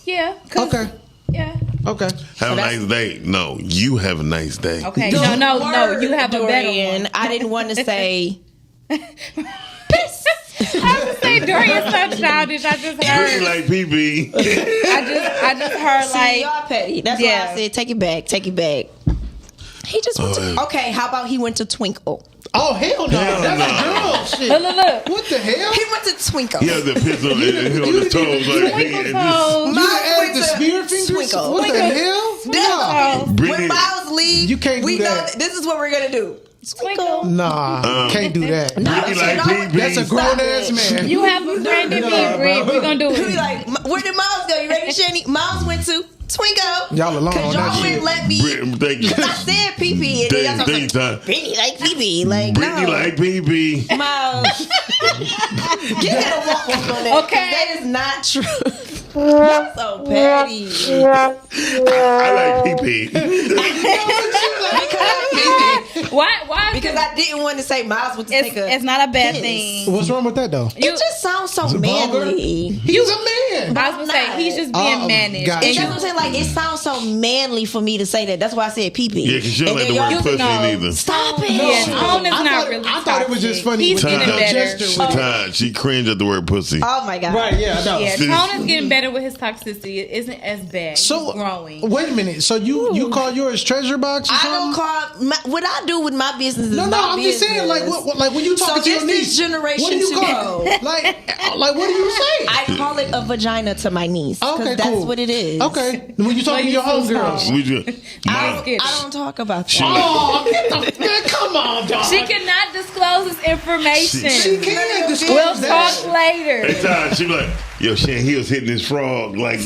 Yeah. Okay. Yeah. Okay. Have a nice day. No, you have a nice day. Okay. No. You have a better one. I didn't want to say. I would say Dorian's so childish. I just heard. Pretty like PB. I just heard like y'all petty. That's why I said take it back. Take it back. He just went to. Okay, how about he went to Twinkle? Oh hell no! That's a girl shit. Look. What the hell? He went to Twinkle. He has the piss on his toes like Twinkle toes. You added the spear fingers. Twinkle. What the hell? No. When Miles leaves, you can't do that. This is what we're gonna do. Twinkle. Nah, can't do that. Brittany like PB. That's a grown ass man. You have a friend in me, Britt. We're gonna do He it. be like, where did Miles go? You ready, Chanie? Miles went to Twinkle. Y'all alone Cause on y'all that wouldn't shit. let me. Thank you. Cause I said PP and then y'all talking like Brittany like PP. Like Brittany no. like PB. Miles. Get him a walk on that. Okay. That is not true. Y'all so petty. I like PP. Why? Because I didn't want to say Miles would take a. It's not a bad piss. thing. What's wrong with that though? It just sounds so manly. He's a man. I was gonna say he's just being managed. gotcha. And that's what I'm saying. Like it sounds so manly for me to say that. That's why I said PP. Yeah, because you don't like the word pussy neither. Stop it. Yeah, Tone is not really. I thought it was just funny. He's when getting the better. gesture was- Todd, she cringed at the word pussy. Oh my god. Right? Yeah, I know. Yeah, Tone is getting better with his toxicity. It isn't as bad. So He's growing. wait a minute. So you call yours treasure box? Or I something? don't call what I do with my business is No, my I'm just business. saying, like, what like when you talking to your niece, this generation what do you to call go. it? Like, what do you say? I call it a vagina to my niece. Okay, that's cool. what it is. Okay, when you talking to your homegirls, I don't talk about that. oh, get the man, come on, dog. She cannot disclose this information. She can disclose We'll that. talk later. Every time she be like, yo, Shane, he was hitting his frog like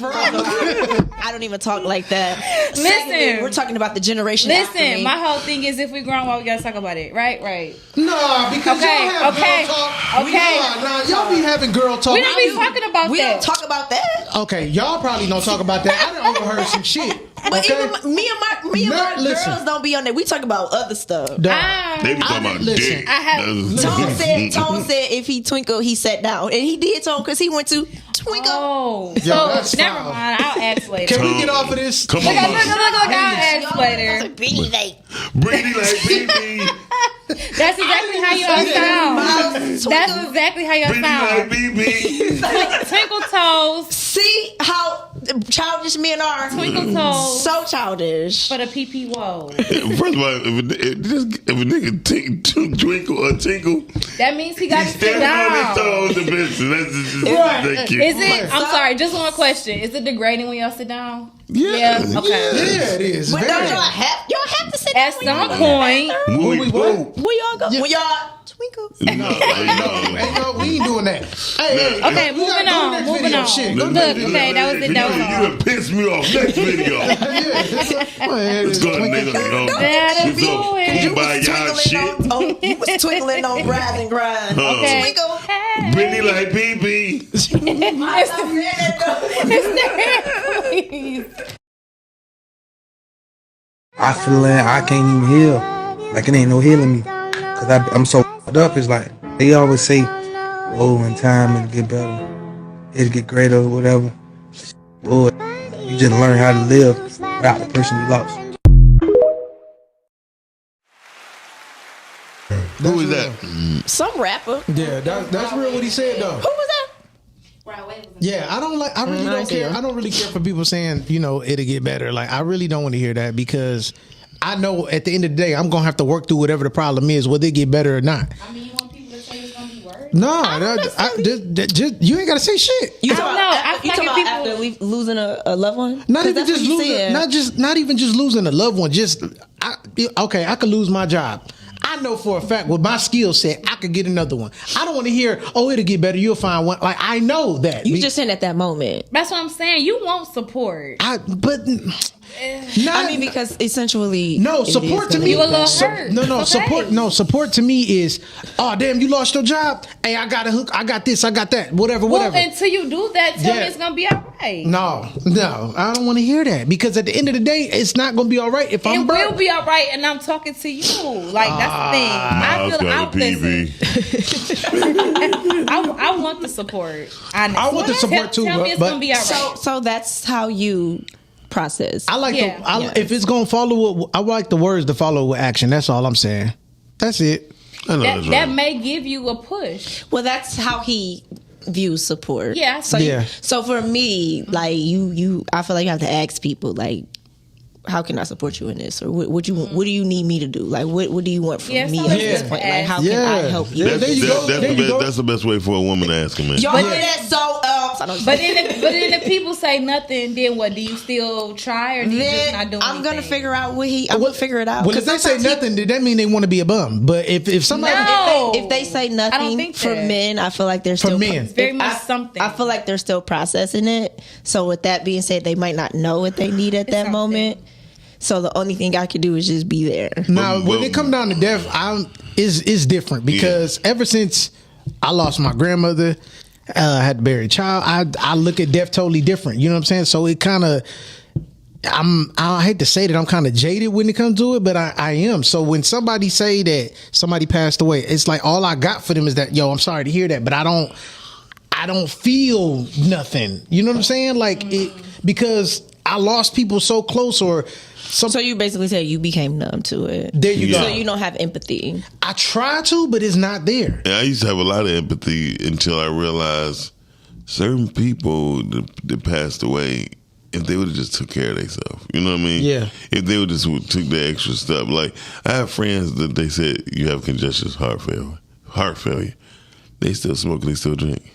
I don't even talk like that. Secondly, we're talking about the generation after me. Listen, my whole thing is if we grown, well, we gotta talk about it. Right? No, because y'all have girl talk. Nah, y'all be having girl talk. We don't be talking about we that. don't talk about that. Okay, y'all probably don't talk about that. I done overheard some shit. But okay? even me and my girls don't be on there. We talk about other stuff. They be talking about dick. Tone said if he twinkled, he sat down, and he did Tone because he went to twinkle. Oh, Yo, so never mind. I'll ask later. Can we get off of this? Come Look, on, look, I'll ask later. Brittany like PB. That's exactly how y'all sound. That's exactly how y'all sound. PB. Twinkle toes. See how childish men are. Twinkle toes. So childish. For the PP whoa. First of all, if a nigga twinkle or tinkle, That means he got to sit on down. his toes. The bitch. That's just that cute. Is it? I'm sorry. Just one question. Is it degrading when y'all sit down? Yeah. Okay. Yeah, it is. But Very. don't y'all have to sit At down some point. Where y'all go? When y'all twinkle. No, we ain't doing that. Hey, Okay, we gotta go to the next video. Shit, go to the Look, next okay, that was it. That was You all. done pissed me off. Next video. Let's go ahead, nigga. That'll So, do it. come by y'all shit. You was twinkling on Rise and Grind. Okay. Twinkle. Brittany like PB. Please. I feel like I can't even heal. Like it ain't no healing me. Cause I'm so up. It's like they always say, oh, in time it'll get better. It'll get greater or whatever. Boy, you just learn how to live without the person you lost. Who is that? Some rapper. Yeah, that's real what he said though. Who was that? Yeah, I really don't care. I don't really care for people saying, it'll get better. Like, I really don't want to hear that because I know at the end of the day, I'm gonna have to work through whatever the problem is, whether it get better or not. I mean, you want people to say it's gonna be worse? No, just you ain't gotta say shit. You I don't know. I You feel talking like about people after we losing a loved one? Not 'Cause even that's just what you losing, said. not even just losing a loved one. I could lose my job. I know for a fact with my skill set, I could get another one. I don't want to hear, oh, it'll get better. You'll find one. Like, I know that. You just in at that moment. That's what I'm saying. You want support. I mean, because essentially, no support to me. You a little hurt. No, Okay. support. No support to me is, oh damn, you lost your job. Hey, I got a hook. I got this. I got that. Whatever. Well, until you do that, tell me it's gonna be all right. No, I don't want to hear that because at the end of the day, it's not gonna be all right if I'm It broke. will be all right, and I'm talking to you. Like that's the thing. I want the support. Honestly. I want the support too. Tell me it's gonna be all right. So that's how you process. I like if it's gonna follow. I like the words to follow with action. That's all I'm saying. That's it. That may give you a push. Well, that's how he views support. Yeah. So for me, like you, I feel like you have to ask people like, how can I support you in this, or what do you need me to do? Like, what do you want from me at this point? Like, how can I help you? That's the best way for a woman to ask a man. Y'all hear that? So, but then the people say nothing. Then what? Do you still try, or do you just not do anything? I'm gonna figure out I'm gonna figure it out. Well, if they say nothing, did that mean they want to be a bum? But if somebody, if they say nothing, I don't think for men, I feel like they're still It's very much something. I feel like they're still processing it. So with that being said, they might not know what they need at that moment. So the only thing I could do is just be there. Now, when it come down to death, it's different because ever since I lost my grandmother, I had to bury a child. I look at death totally different. You know what I'm saying? So it kind of, I hate to say that I'm kind of jaded when it comes to it, but I am. So when somebody say that somebody passed away, it's like all I got for them is that, yo, I'm sorry to hear that, but I don't feel nothing. You know what I'm saying? Like it, because I lost people so close or. So you basically say you became numb to it. There you go. So you don't have empathy. I try to, but it's not there. Yeah, I used to have a lot of empathy until I realized certain people that passed away, if they would have just took care of themselves, you know what I mean? Yeah. If they would just took the extra step. Like, I have friends that they said, you have congestive heart failure. They still smoke and they still drink.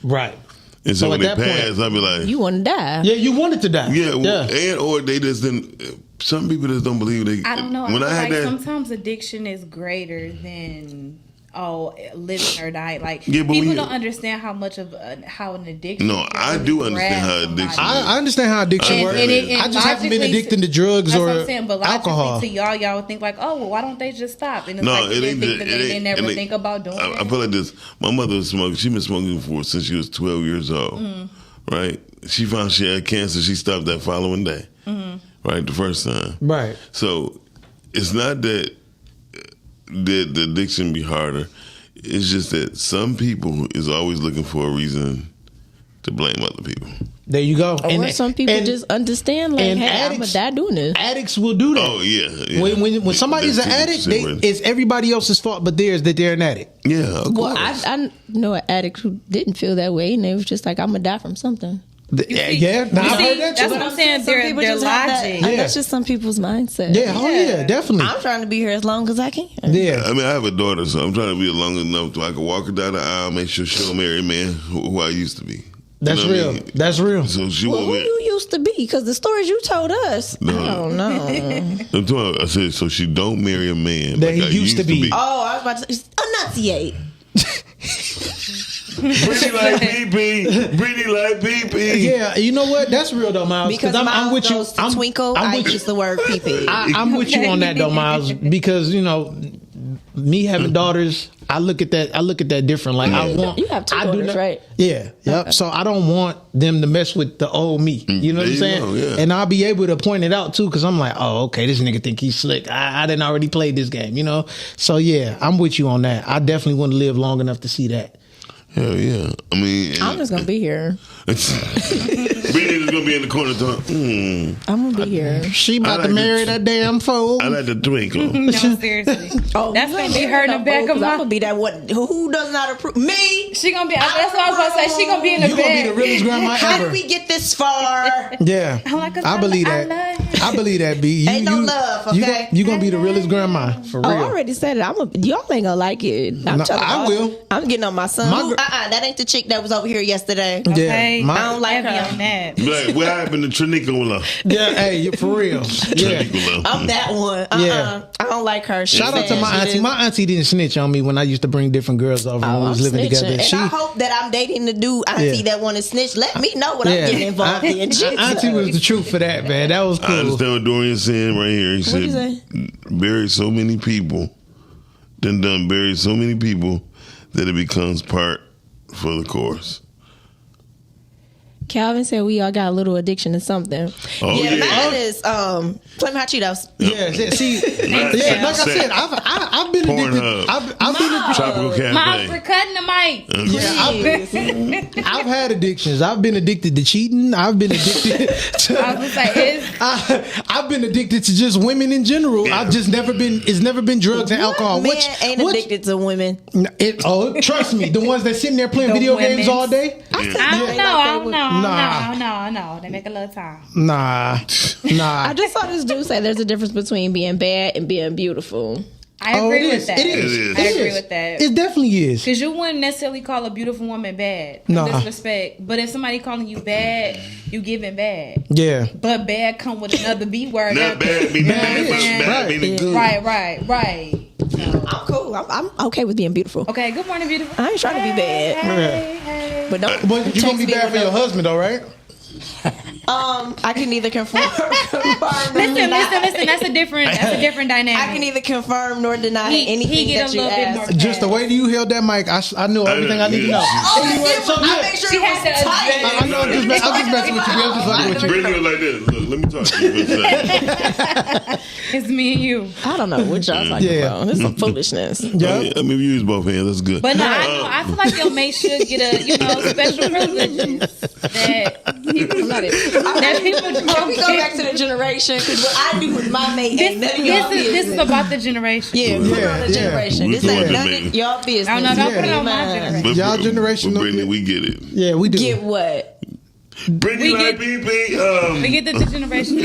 Right. And so when they pass, I'd be like... You want to die. Yeah, you wanted to die. Yeah, or they just didn't... Some people just don't believe they... I don't know. When I had that, sometimes addiction is greater than living or dying. Like but people don't understand how much of how an addiction. No, I do understand how addiction. I understand how addiction works. I just haven't been addicted to drugs or alcohol. To y'all would think like, oh, well, why don't they just stop? And it's No, like it ain't. they never think about doing it. I feel like this. My mother was smoking. She's been smoking since she was 12 years old. Right? She found she had cancer. She stopped that following day. Right, the first time. Right. So it's not that the addiction be harder. It's just that some people is always looking for a reason to blame other people. There you go. Or some people just understand, like, hey, I'm gonna die doing this. Addicts will do that. Oh yeah. When somebody's an addict, it's everybody else's fault, but theirs that they're an addict. Yeah. Well, I know an addict who didn't feel that way, and they was just like, I'm gonna die from something. I've heard that too. That's what I'm saying. Their logic. That's just some people's mindset. Yeah, definitely. I'm trying to be here as long as I can. Yeah. I mean, I have a daughter, so I'm trying to be long enough so I can walk her down the aisle, make sure she'll marry a man who I used to be. That's real. I mean? That's real. So she who you used to be? Because the stories you told us, I don't know. I said, so she don't marry a man that he used to be. Oh, I was about to enunciate. Brittany like BP. Brittany like BP. Yeah, you know what? That's real though, Miles. Because I'm with you. Twinkle. I use the word PP. I'm with you on that though, Miles. Because me having daughters, I look at that different. Like I want. You have two daughters, right? Yeah. Yep. Okay. So I don't want them to mess with the old me. You know what I'm saying? Yeah. And I'll be able to point it out too, because I'm like, oh, okay, this nigga think he's slick. I didn't already play this game, So yeah, I'm with you on that. I definitely want to live long enough to see that. Hell yeah. I mean, I'm just gonna be here. Brittany's gonna be in the corner talking. I'm gonna be here. She about to marry that damn fool. I like the twinkle. No, seriously. That's gonna be her in the back of my. I'm gonna be that one. Who does not approve? Me. She gonna be. That's what I was gonna say. She gonna be in the back. You gonna be the realest grandma ever. How did we get this far? Yeah, I'm like, I believe that. I love I believe that, B. Ain't no love, okay? You gonna be the realest grandma for real. I already said it. Y'all ain't gonna like it. I will. I'm getting on my son. That ain't the chick that was over here yesterday. Okay. Yeah, I don't like her. On that. Like, what happened to Trinicola? Yeah, hey, for real. Yeah. I'm that one. Yeah. I don't like her. Shout out to my auntie. My auntie didn't snitch on me when I used to bring different girls over when we was living together. And I hope that I'm dating the dude auntie that want to snitch. Let me know what I'm getting involved in. Auntie was the truth for that, man. That was cool. I understand what Dorian's saying right here. He said, bury so many people, done buried so many people that it becomes part for the course. Calvin said we all got a little addiction to something. Oh, yeah. Mine is Flamin' Hot Cheetos. Yeah, see, like I said, I've been addicted. I've been Tropical Cafe. Mom, for cutting the mic. I've had addictions. I've been addicted to cheating. I've been addicted to. I was gonna say, I've been addicted to just women in general. I've just never been. It's never been drugs and alcohol. Man ain't addicted to women. Trust me, the ones that sitting there playing video games all day. I don't know. No. They make a little time. Nah. I just saw this dude say there's a difference between being bad and being beautiful. I agree with that. It is. I agree with that. It definitely is. Because you wouldn't necessarily call a beautiful woman bad. No. Disrespect. But if somebody calling you bad, you giving bad. Yeah. But bad come with another B word. Not bad meaning bad meaning good. Right. I'm cool. I'm okay with being beautiful. Okay, good morning, beautiful. I ain't trying to be bad. Hey. But don't. But you gonna be bad for your husband, though, right? I can either confirm. Listen. That's a different dynamic. I can either confirm nor deny anything get that a you little bit ask. more Just the way that you held that mic, I knew everything I need to know. I make sure it was tight. I know. I'm just messing with you. I'm just fucking with you. Brittany was like this. Look, let me talk to you for a second. It's me and you. I don't know what y'all talking about. This is some foolishness. Yeah. I mean, if you use both hands, that's good. But no, I feel like your mate should get a special privilege that people Can we go back to the generation? Because what I do with my mate ain't none of y'all business. This is about the generation. Yeah, put it on the generation. This ain't none of y'all business. No, don't put it on my generation. Y'all generation. But Brittany, we get it. Yeah, we do. Get what? Brittany like BP. We get the generation a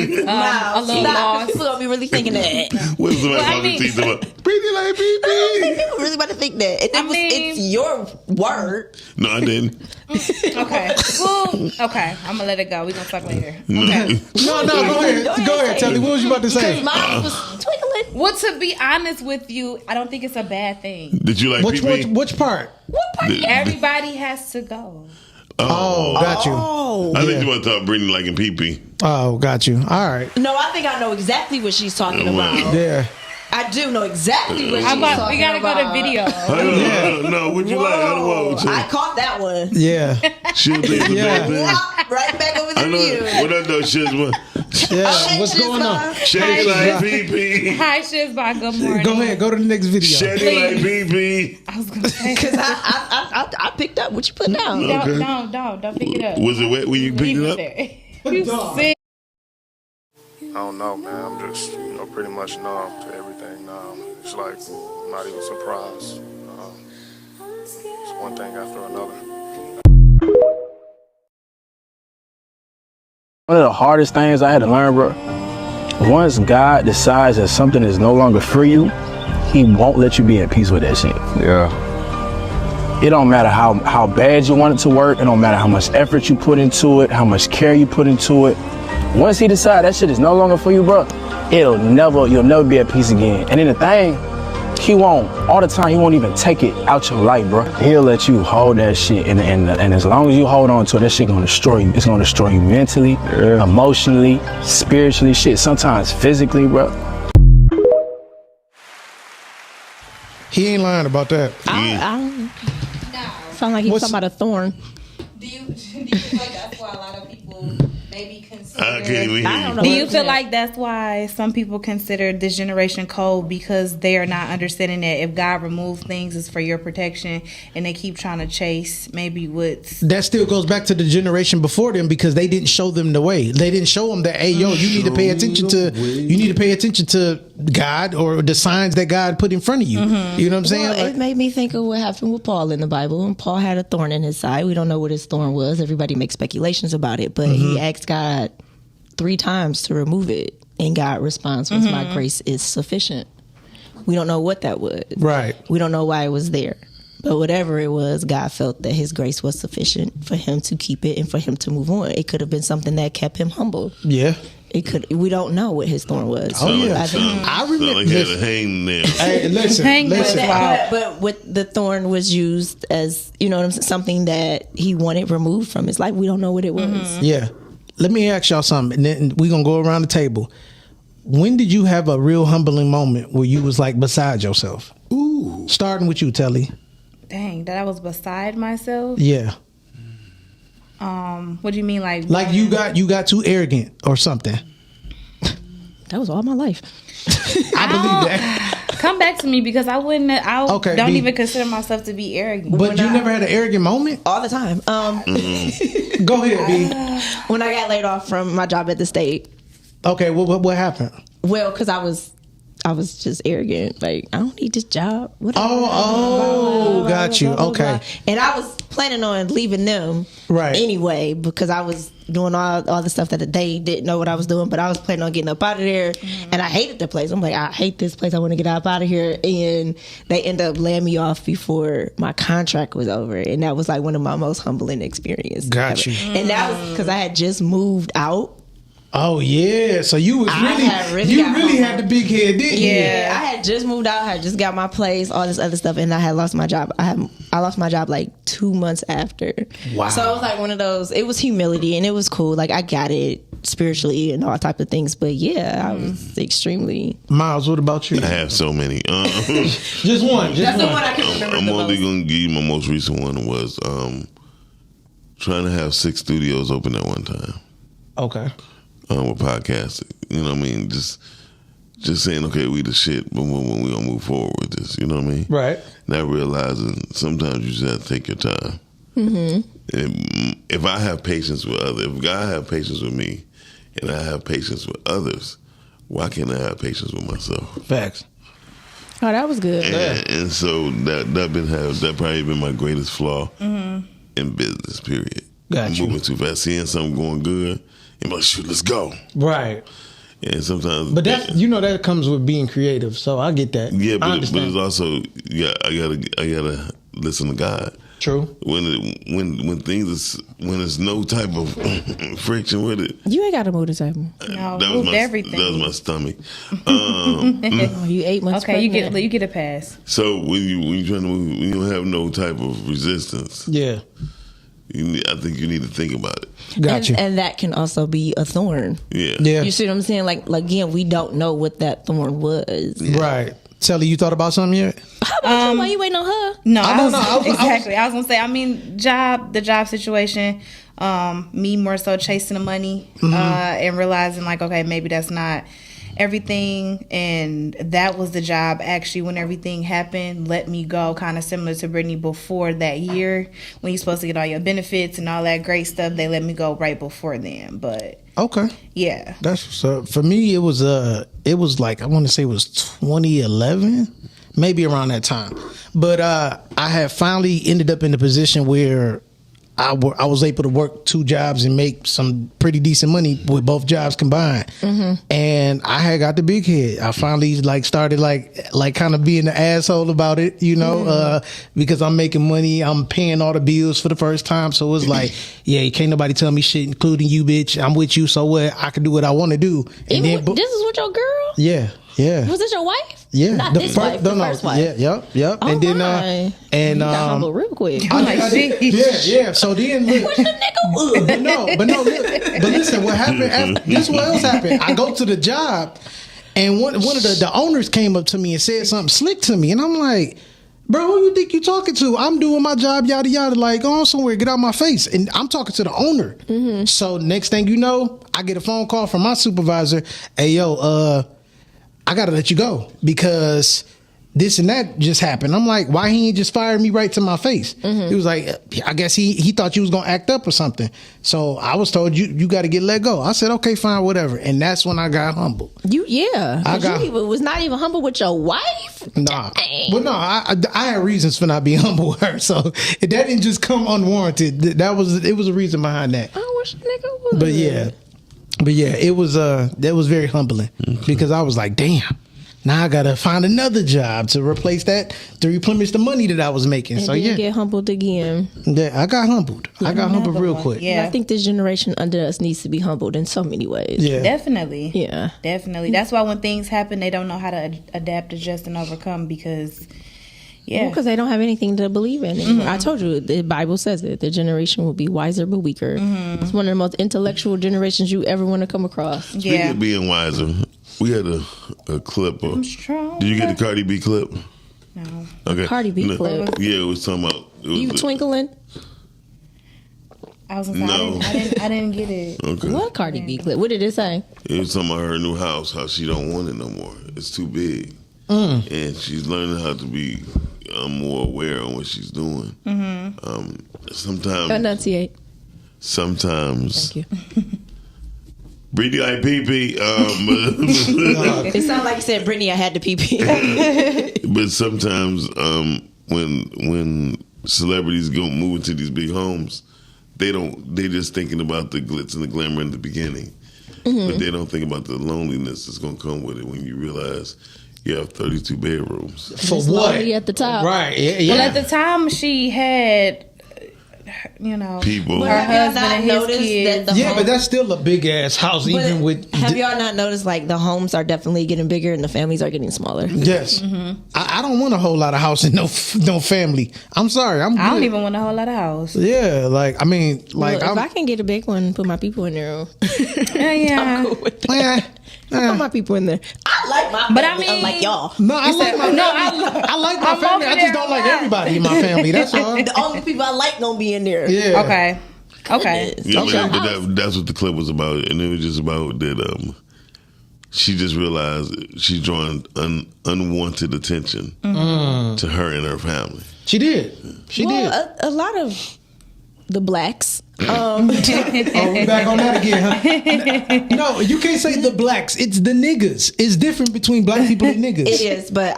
little lost. People gonna be really thinking that. What's the Brittany like BP? People really about to think that. It's your word. No, I didn't. Okay. Well, okay. I'm gonna let it go. We gonna talk later. Okay. No. Go ahead. Tell me, what was you about to say? Because mine was twinkling. Well, to be honest with you, I don't think it's a bad thing. Did you like BP? Which part? What part? Everybody has to go. Oh, got you. I think you want to talk Brittany liking PP. Oh, got you. All right. No, I think I know exactly what she's talking about. Yeah. I do know exactly what she's talking about. We gotta go to video. No, what'd you like? I don't want I caught that one. Yeah. She'll be right back over the view. What I know, Shizma. Yeah. What's going on? Shady like PP. Hi, Shizba. Good morning. Go ahead. Go to the next video. Shady like PP. I was gonna say because I picked up what you put down. Don't pick it up. Was it wet when you picked it up? You sick. I don't know, man. I'm just, pretty much numb to everything now. It's like I'm not even surprised. It's one thing after another. One of the hardest things I had to learn, bro, once God decides that something is no longer for you, he won't let you be at peace with that shit. Yeah. It don't matter how bad you want it to work. It don't matter how much effort you put into it, how much care you put into it. Once he decides that shit is no longer for you, bro, you'll never be at peace again. And then the thing, all the time, he won't even take it out your life, bro. He'll let you hold that shit, and as long as you hold on to it, that shit gonna destroy you. It's gonna destroy you mentally, emotionally, spiritually, shit, sometimes physically, bro. He ain't lying about that. Sound like he's talking about a thorn. Do you feel like that's why a lot of people maybe consider? I can't even hear you. Do you feel like that's why some people consider this generation cold because they are not understanding that if God removed things, it's for your protection, and they keep trying to chase maybe what's that still goes back to the generation before them because they didn't show them the way. They didn't show them that, hey, yo, you need to pay attention to God or the signs that God put in front of you. Mm-hmm. You know what I'm saying? Well, it made me think of what happened with Paul in the Bible. And Paul had a thorn in his side. We don't know what his thorn was. Everybody makes speculations about it, but he asked God 3 times to remove it, and God responds with, "My grace is sufficient." We don't know what that was. Right. We don't know why it was there. But whatever it was, God felt that his grace was sufficient for him to keep it and for him to move on. It could have been something that kept him humble. Yeah. It could. We don't know what his thorn was. Oh, yeah. I remember. Like he had a hangnail. Hey, listen. But what the thorn was used as, you know what I'm saying, something that he wanted removed from his life. We don't know what it was. Yeah. Let me ask y'all something, and then we're going to go around the table. When did you have a real humbling moment where you was like beside yourself? Ooh. Starting with you, Telly. Dang, that I was beside myself? Yeah. What do you mean, like you got too arrogant or something? That was all my life. I believe that. Come back to me, because I wouldn't. Don't even consider myself to be arrogant. But you never had an arrogant moment? All the time. Go ahead, B. When I got laid off from my job at the state. Okay, what happened? Well, because I was just arrogant. Like, I don't need this job. Got you. Okay. And I was planning on leaving them anyway, because I was doing all the stuff that they didn't know what I was doing, but I was planning on getting up out of there. And I hated the place. I'm like, I hate this place. I want to get up out of here. And they ended up laying me off before my contract was over. And that was like one of my most humbling experiences. Got you. And that was because I had just moved out. Oh yeah, so you was really had the big head, didn't you? Yeah, I had just moved out, I had just got my place, all this other stuff, and I had lost my job. I lost my job like 2 months after. Wow. So it was like one of those. It was humility, and it was cool. Like, I got it spiritually and all type of things. But yeah, I was extremely. Miles, what about you? I have so many. Just one. That's the one I can remember. I'm only gonna give you my most recent one was trying to have 6 studios open at one time. Okay. With podcasting, you know what I mean? Just saying, okay, we the shit, but when we gonna move forward with this, you know what I mean? Right. Not realizing sometimes you just have to take your time. And if I have patience with others, if God have patience with me, and I have patience with others, why can't I have patience with myself? Facts. Oh, that was good. And so that probably been my greatest flaw in business. Period. Gotcha. Moving too fast, seeing something going good. I'm like, shoot, let's go. Right. And sometimes, but that's that comes with being creative. So I get that. Yeah, but it's also I gotta listen to God. True. When there's no type of friction with it, you ain't gotta move the table. No, that moved was everything. That was my stomach. You 8 months. Okay, pregnant. you get a pass. So when you trying to move, when you don't have no type of resistance, yeah. I think you need to think about it. Got you. And that can also be a thorn. Yeah. You see what I'm saying? Like again, we don't know what that thorn was. Yeah. Right. Telly, you thought about something yet? How about you? Why you waiting on her? No, I don't know. Exactly. I was gonna say. I mean, the job situation. Me more so chasing the money and realizing like, okay, maybe that's not everything, and that was the job actually when everything happened, let me go, kind of similar to Brittany before that year when you're supposed to get all your benefits and all that great stuff. They let me go right before then. But okay, yeah, that's so for me. It was like I want to say it was 2011, maybe around that time. But I had finally ended up in a position where I was able to work 2 jobs and make some pretty decent money with both jobs combined. And I had got the big head. I finally started like kind of being the asshole about it, you know, because I'm making money. I'm paying all the bills for the first time. So it was like, yeah, can't nobody tell me shit, including you, bitch. I'm with you. So what? I can do what I want to do. And this is with your girl? Yeah. Yeah. Was this your wife? Yeah. Not this wife, the first wife. Yeah. Yep. Oh, and then you got humble real quick. Yeah. So then look. What the nigga? But listen, what happened? Guess what else happened? I go to the job, and one of the owners came up to me and said something slick to me, and I'm like, bro, who you think you talking to? I'm doing my job, yada yada. Like, go on somewhere, get out my face. And I'm talking to the owner. So next thing you know, I get a phone call from my supervisor. Hey, yo, I gotta let you go because this and that just happened. I'm like, why he ain't just fired me right to my face? He was like, I guess he thought you was gonna act up or something. So I was told you got to get let go. I said, okay, fine, whatever. And that's when I got humble. You was not even humble with your wife. Nah, well, no, I had reasons for not being humble with her. So that didn't just come unwarranted. It was a reason behind that. I wish a nigga would. But yeah. But yeah, it was that was very humbling because I was like, damn. Now I gotta find another job to replace that, to replenish the money that I was making. And so then yeah, you get humbled again. Yeah, I got humbled. I got humbled real quick. Yeah, I think this generation under us needs to be humbled in so many ways. Yeah, definitely. Yeah, definitely. That's why when things happen, they don't know how to adapt, adjust, and overcome because. Yeah, because they don't have anything to believe in anymore. I told you, the Bible says it. The generation will be wiser but weaker. It's one of the most intellectual generations you ever want to come across. Speaking of being wiser, we had a clip of. Did you get the Cardi B clip? No. Okay. Cardi B clip. Yeah, it was talking about. You twinkling? I was gonna say, I didn't get it. Okay. What Cardi B clip? What did it say? It was talking about her new house, how she don't want it no more. It's too big. And she's learning how to be more aware on what she's doing. Sometimes. Enunciate. Sometimes. Thank you. Brittany like pee-pee. It sounded like you said, Brittany, I had to pee-pee. But sometimes when celebrities move into these big homes, they just thinking about the glitz and the glamour in the beginning. But they don't think about the loneliness that's going to come with it when you realize you have 32 bedrooms. For what? At the top. Right. Yeah. Well, at the time she had, people. her husband and his kids. Yeah, but that's still a big ass house, even with. Have y'all not noticed like the homes are definitely getting bigger and the families are getting smaller? Yes. I don't want a whole lot of house and no family. I'm sorry. I don't even want a whole lot of house. Yeah, like I mean, like if I can get a big one, put my people in there. Yeah. I'm cool with that. I put my people in there. I like my family, but I mean, unlike y'all. No, I like my family. I like my family. I just don't like everybody in my family. That's all. The only people I like gonna be in there. Yeah. Okay. Yeah, but that's what the clip was about, and it was just about that. She just realized she's drawing unwanted attention to her and her family. She did. She did. A lot of the blacks. We back on that again, huh? No, you can't say the blacks. It's the niggas. It's different between black people and niggas. It is, but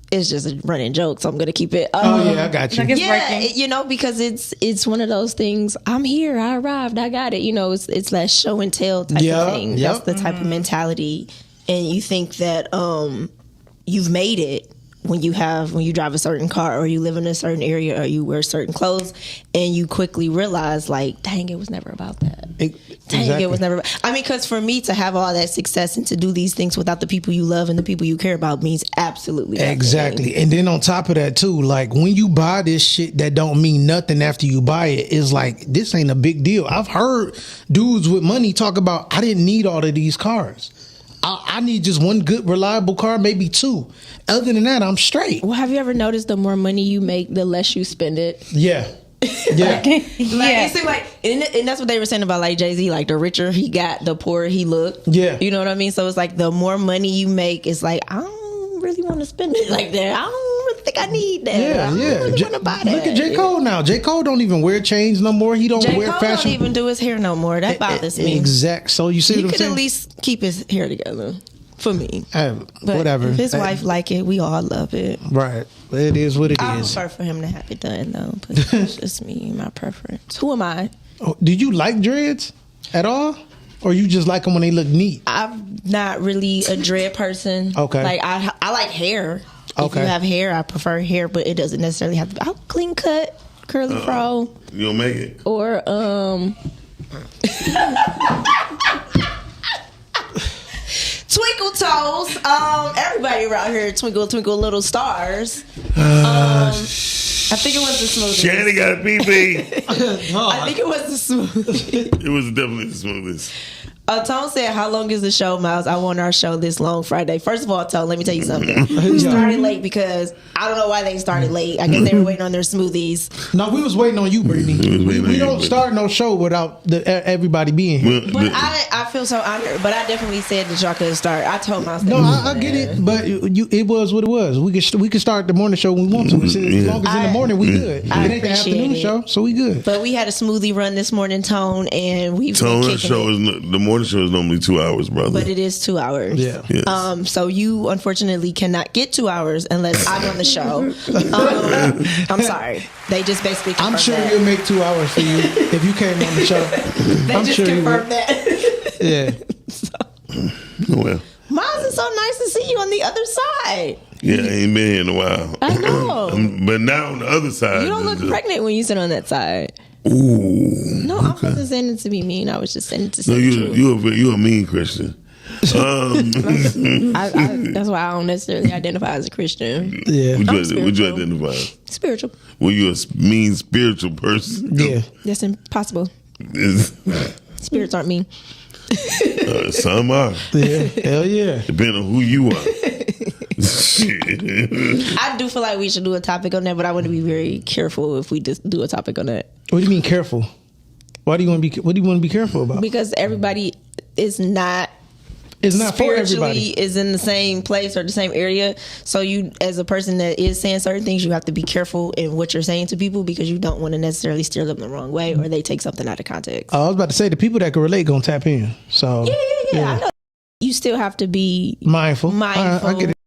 it's just a running joke, so I'm gonna keep it. I got you. Because it's one of those things. I'm here. I arrived. I got it. It's that show and tell type of thing. That's the type of mentality, and you think that you've made it when you drive a certain car or you live in a certain area or you wear certain clothes, and you quickly realize like, dang, it was never about that. It was never. I mean, because for me to have all that success and to do these things without the people you love and the people you care about means absolutely nothing. Exactly. And then on top of that too, like when you buy this shit that don't mean nothing after you buy it, it's like, this ain't a big deal. I've heard dudes with money talk about, I didn't need all of these cars. I need just one good, reliable car, maybe two. Other than that, I'm straight. Well, have you ever noticed the more money you make, the less you spend it? Yeah. Yeah. It seemed like, and that's what they were saying about like Jay-Z, like the richer he got, the poorer he looked. Yeah. You know what I mean? So it's like the more money you make, it's like, I don't really want to spend it like that. I don't really think I need that. Yeah, I don't really want to buy that. Look at J. Cole now. J. Cole don't even wear chains no more. He don't wear Cole fashion. Don't even do his hair no more. That bothers me. Exact. So you see he what I'm could saying? at least keep his hair together. For me. But whatever. If his wife like it, we all love it. Right. It is what it I is. prefer for him to have it done though. But it's just me, my preference. Who am I? Oh, do you like dreads at all? Or you just like them when they look neat? I'm not really a dread person. Okay. Like I like hair. Okay. If you have hair, I prefer hair, but it doesn't necessarily have to be. I'll clean cut, curly fro. You don't make it? Or twinkle toes. Everybody around here twinkle, twinkle little stars. I think it was the smoothest. Chanie got a pee-pee. I think it was the smoothest. It was definitely the smoothest. Tone said, how long is the show, Miles? I want our show this long Friday. First of all, Tone, let me tell you something. We started late because I don't know why they started late. I guess they were waiting on their smoothies. No, we was waiting on you, Brittany. We don't start no show without everybody being here. But I feel so honored. But I definitely said that y'all could start. I told myself. No, I get it, but it was what it was. We can start the morning show when we want to. As long as in the morning we good. It ain't the afternoon show, so we good. But we had a smoothie run this morning, Tone, and we've been kicking show is the morning show is normally 2 hours, brother. But it is 2 hours. Yeah. Yes. So you unfortunately cannot get 2 hours unless I'm on the show. I'm sorry. They just basically confirmed I'm sure that. you'll make 2 hours for you if you came on the show. They I'm just sure confirmed that. Yeah. Well. Miles, it's so nice to see you on the other side. Yeah, I ain't been here in a while. I know. But now on the other side. You don't look pregnant when you sit on that side. Ooh. No, I wasn't saying it to be mean. I was just saying it to say No, you're a mean Christian. that's why I don't necessarily identify as a Christian. Yeah. Would you identify? Spiritual. Well, you're a mean spiritual person. Yeah. That's impossible. Spirits aren't mean. Some are. Yeah. Hell yeah. Depending on who you are. I do feel like we should do a topic on that, but I want to be very careful if we just do a topic on that. What do you mean careful? Why do you want to be? What do you want to be careful about? Because everybody is not. It's not for spiritually everybody. is in the same place or the same area. So you, as a person that is saying certain things, you have to be careful in what you're saying to people because you don't want to necessarily steer them the wrong way or they take something out of context. I was about to say the people that can relate gonna tap in. So Yeah. I know. You still have to be mindful. I get it.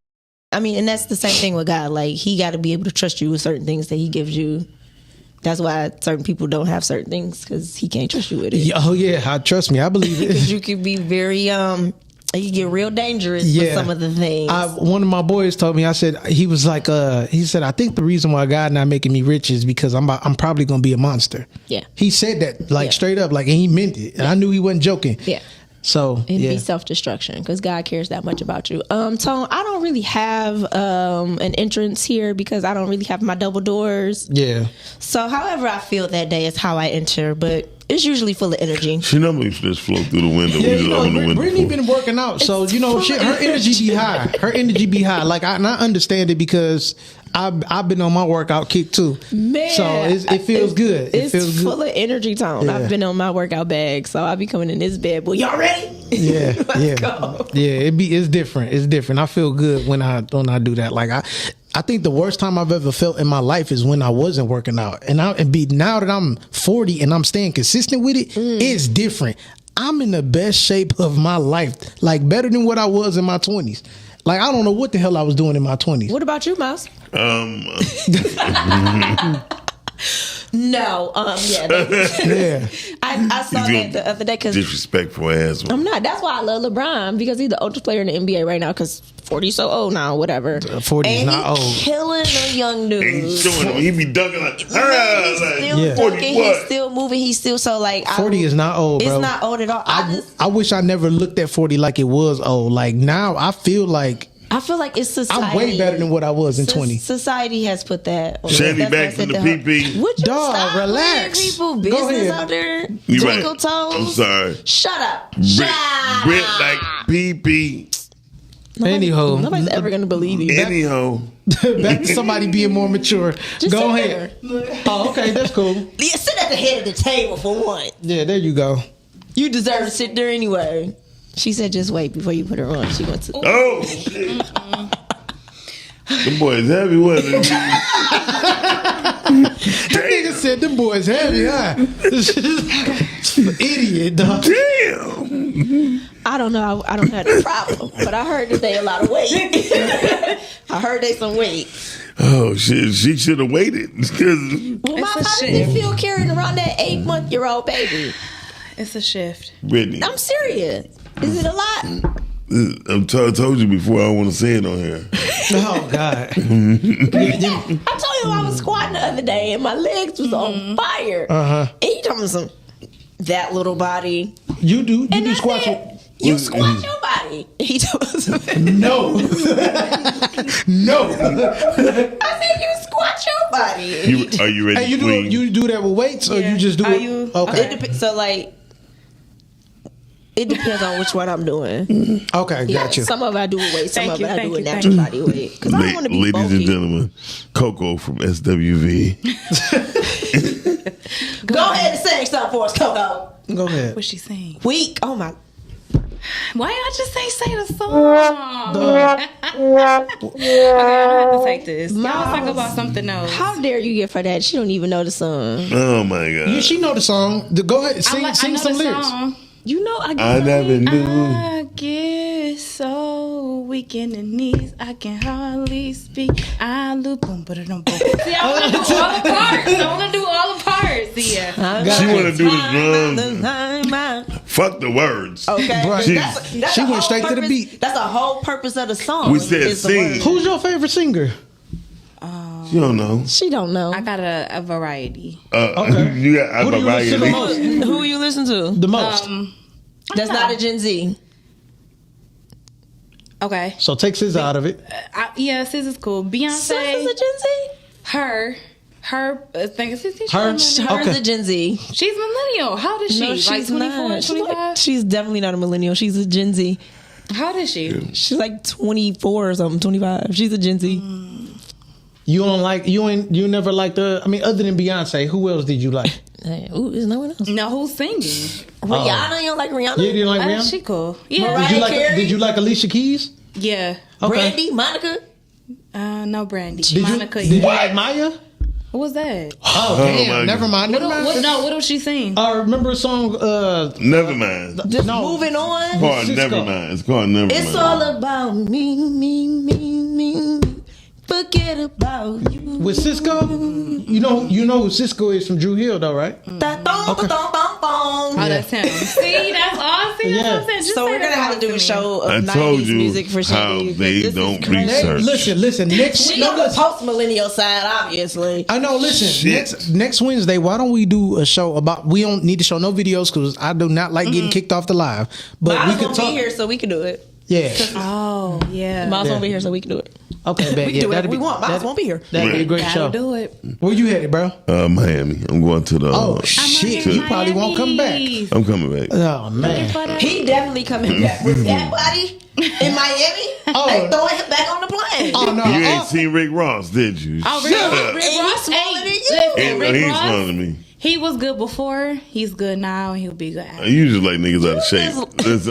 I mean, and that's the same thing with God. Like, he got to be able to trust you with certain things that he gives you. That's why certain people don't have certain things, because he can't trust you with it. Oh yeah, trust me, I believe it. Because you can be very you get real dangerous with some of the things. One of my boys told me. I said he was like, he said, I think the reason why God not making me rich is because I'm probably gonna be a monster. Yeah, he said that like straight up, like, and he meant it, and I knew he wasn't joking. Yeah. So it'd be self-destruction because God cares that much about you. Tone, I don't really have an entrance here because I don't really have my double doors. Yeah. So however I feel that day is how I enter, but it's usually full of energy. She normally just float through the window. Yeah, you know, Brittany been working out, so you know, her energy be high. Her energy be high. Like I understand it because I've been on my workout kick too. Man, so it feels good. It feels good. Full of energy, Tone. Yeah. I've been on my workout bag, so I'll be coming in this bed. Boy, y'all ready? Yeah, yeah. It's different. It's different. I feel good when I do that. Like I think the worst time I've ever felt in my life is when I wasn't working out. Now that I'm 40 and I'm staying consistent with it, it's different. I'm in the best shape of my life, like better than what I was in my 20s. Like, I don't know what the hell I was doing in my 20s. What about you, Mouse? No, yeah. I saw that the other day because disrespectful ass. I'm not. That's why I love LeBron, because he's the oldest player in the NBA right now. Because 40's so old now, whatever. 40 is not old. Killing the young dudes. He be dunking like, he's still dunking. He's still moving. He's still so like. 40 is not old, bro. It's not old at all. I wish I never looked at 40 like it was old. Like now, I feel like it's society. I'm way better than what I was in 20. Society has put that. Chanie back from the PP. Would you stop relax. People business out there. You Twinkle right. toes. I'm sorry. Shut up. Brit like PP. Anyhow, nobody's ever gonna believe you. Anyhow, back to somebody being more mature. Just go ahead. Oh, okay, that's cool. Yeah, sit at the head of the table for one. Yeah, there you go. You deserve to sit there anyway. She said, "Just wait before you put her on." She went to. Oh shit! The boys heavy, wasn't it? That nigga said them boys heavy, huh? Idiot, dog. Damn. I don't know. I don't have the problem, but I heard that they a lot of weight. I heard they some weight. Oh shit! She should have waited. Well, how did you feel carrying around that 8-month-old baby? It's a shift. Brittany, I'm serious. Is it a lot? I told you before. I don't want to say it on here. Oh God! I told you I was squatting the other day and my legs was on fire. And you talking some that little body? You do squats. You squat your body. He told no. I said you squat your body. Are you ready? You do that with weights, or you just do it? Okay. So like. It depends on which one I'm doing. Okay, gotcha. Some of it I do with weight, some of it I do with natural body weight. Because I don't want to be ladies bulky. and gentlemen, Coco from SWV. Go ahead and sing something for us, Coco. Go ahead. What's she saying? Weak. Oh my. Why y'all just say the song? Okay, I have to take this. Y'all talk about something else. How dare you give her that? She don't even know the song. Oh my God. She know the song. Go ahead, sing some lyrics. Song. You know, I never knew. I get so weak in the knees, I can hardly speak. I look boom, but boom. See, I want to do all the parts. I want to do all the parts. Yeah. She want to do the drums. Fuck the words. Okay, Bruh, she went straight to the beat. That's the whole purpose of the song. We said sing. Who's your favorite singer? She don't know. She don't know. I got a variety. Okay. You got Who do you listen to the most? Who you listen to the most? That's not a Gen Z. Okay. So take SZA out of it. Yeah, SZA is cool. Beyonce. SZA's a Gen Z. Her. She's a Gen Z. She's millennial. How old is she? No, she's like 24, not. 25? She's definitely not a millennial. She's a Gen Z. How old is she? She's like 24 or something, 25. She's a Gen Z. You don't like you never liked I mean, other than Beyonce, who else did you like? Ooh, there's no one else. No, who's singing? Rihanna, you don't like Rihanna? Yeah, you didn't like Rihanna? She cool. Yeah. Did you like Alicia Keys? Yeah. Okay. Brandy, Monica? No Brandy. Did Monica. you like Maya? What was that? Oh damn! Never mind. What does she sing? I remember a song. Never mind. Just moving on. It's called Never Mind. It's called Never Mind. It's all about me. Forget about you. With Cisco, you know who Cisco is from Drew Hill, though, right? Oh, that's him. See, that's all. See, that's what I'm saying. Just so say we're gonna that have to do a show of I told 90s you music for how Chanie. they don't research. Listen. Next She on the post millennial side, obviously. I know. Listen, next Wednesday, why don't we do a show about? We don't need to show no videos because I do not like getting kicked off the live. But we could talk. Be here so we can do it. Yeah. Oh yeah. Miles won't be here so we can do it. Okay, bet. We can do it. We want. Miles won't be here. That'd be a great show. Do it. Where you headed, bro? Miami. I'm going to the. Oh shit! You probably won't come back. I'm coming back. Oh man. He definitely coming back with that body in Miami. They throwing him back on the plane. Oh no! You ain't seen Rick Ross, did you? Oh, Rick Ross smaller than you. He's smaller than me. He was good before. He's good now, and he'll be good after. You just like niggas out of shape. He's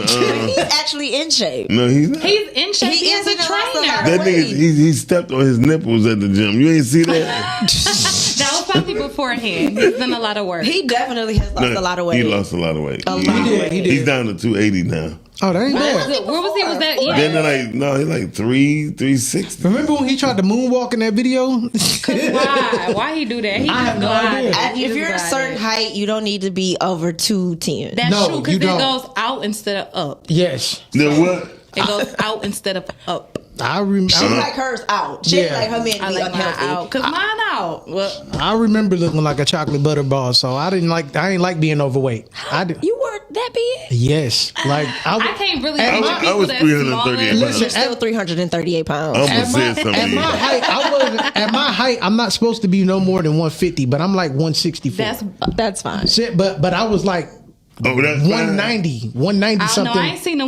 actually in shape. No, he's not. He's in shape. He is a in a trainer. That nigga, he stepped on his nipples at the gym. You ain't see that? That was probably beforehand. He's done a lot of work. He definitely has lost a lot of weight. He lost a lot of weight. He did. He's down to 280 now. Oh, that ain't bad. Where was he? Was that? Yeah. Then they're like, no, he's like 360. Remember when he tried to moonwalk in that video? Why? Why he do that? He I have no idea. If you're a certain height, you don't need to be over 210. That's true because it goes out instead of up. Yes. Then what? It goes out instead of up. She like hers out. She like her man to be unhealthy. Out because mine out. Well, I remember looking like a chocolate butter ball, so I ain't like being overweight. You were that big? Yes. Like I can't really. I was 338 pounds. You're still 338 pounds. Almost said something. At my height, I'm not supposed to be no more than 150, but I'm like 164. That's fine. But I was like 190 I don't something. know. I ain't seen no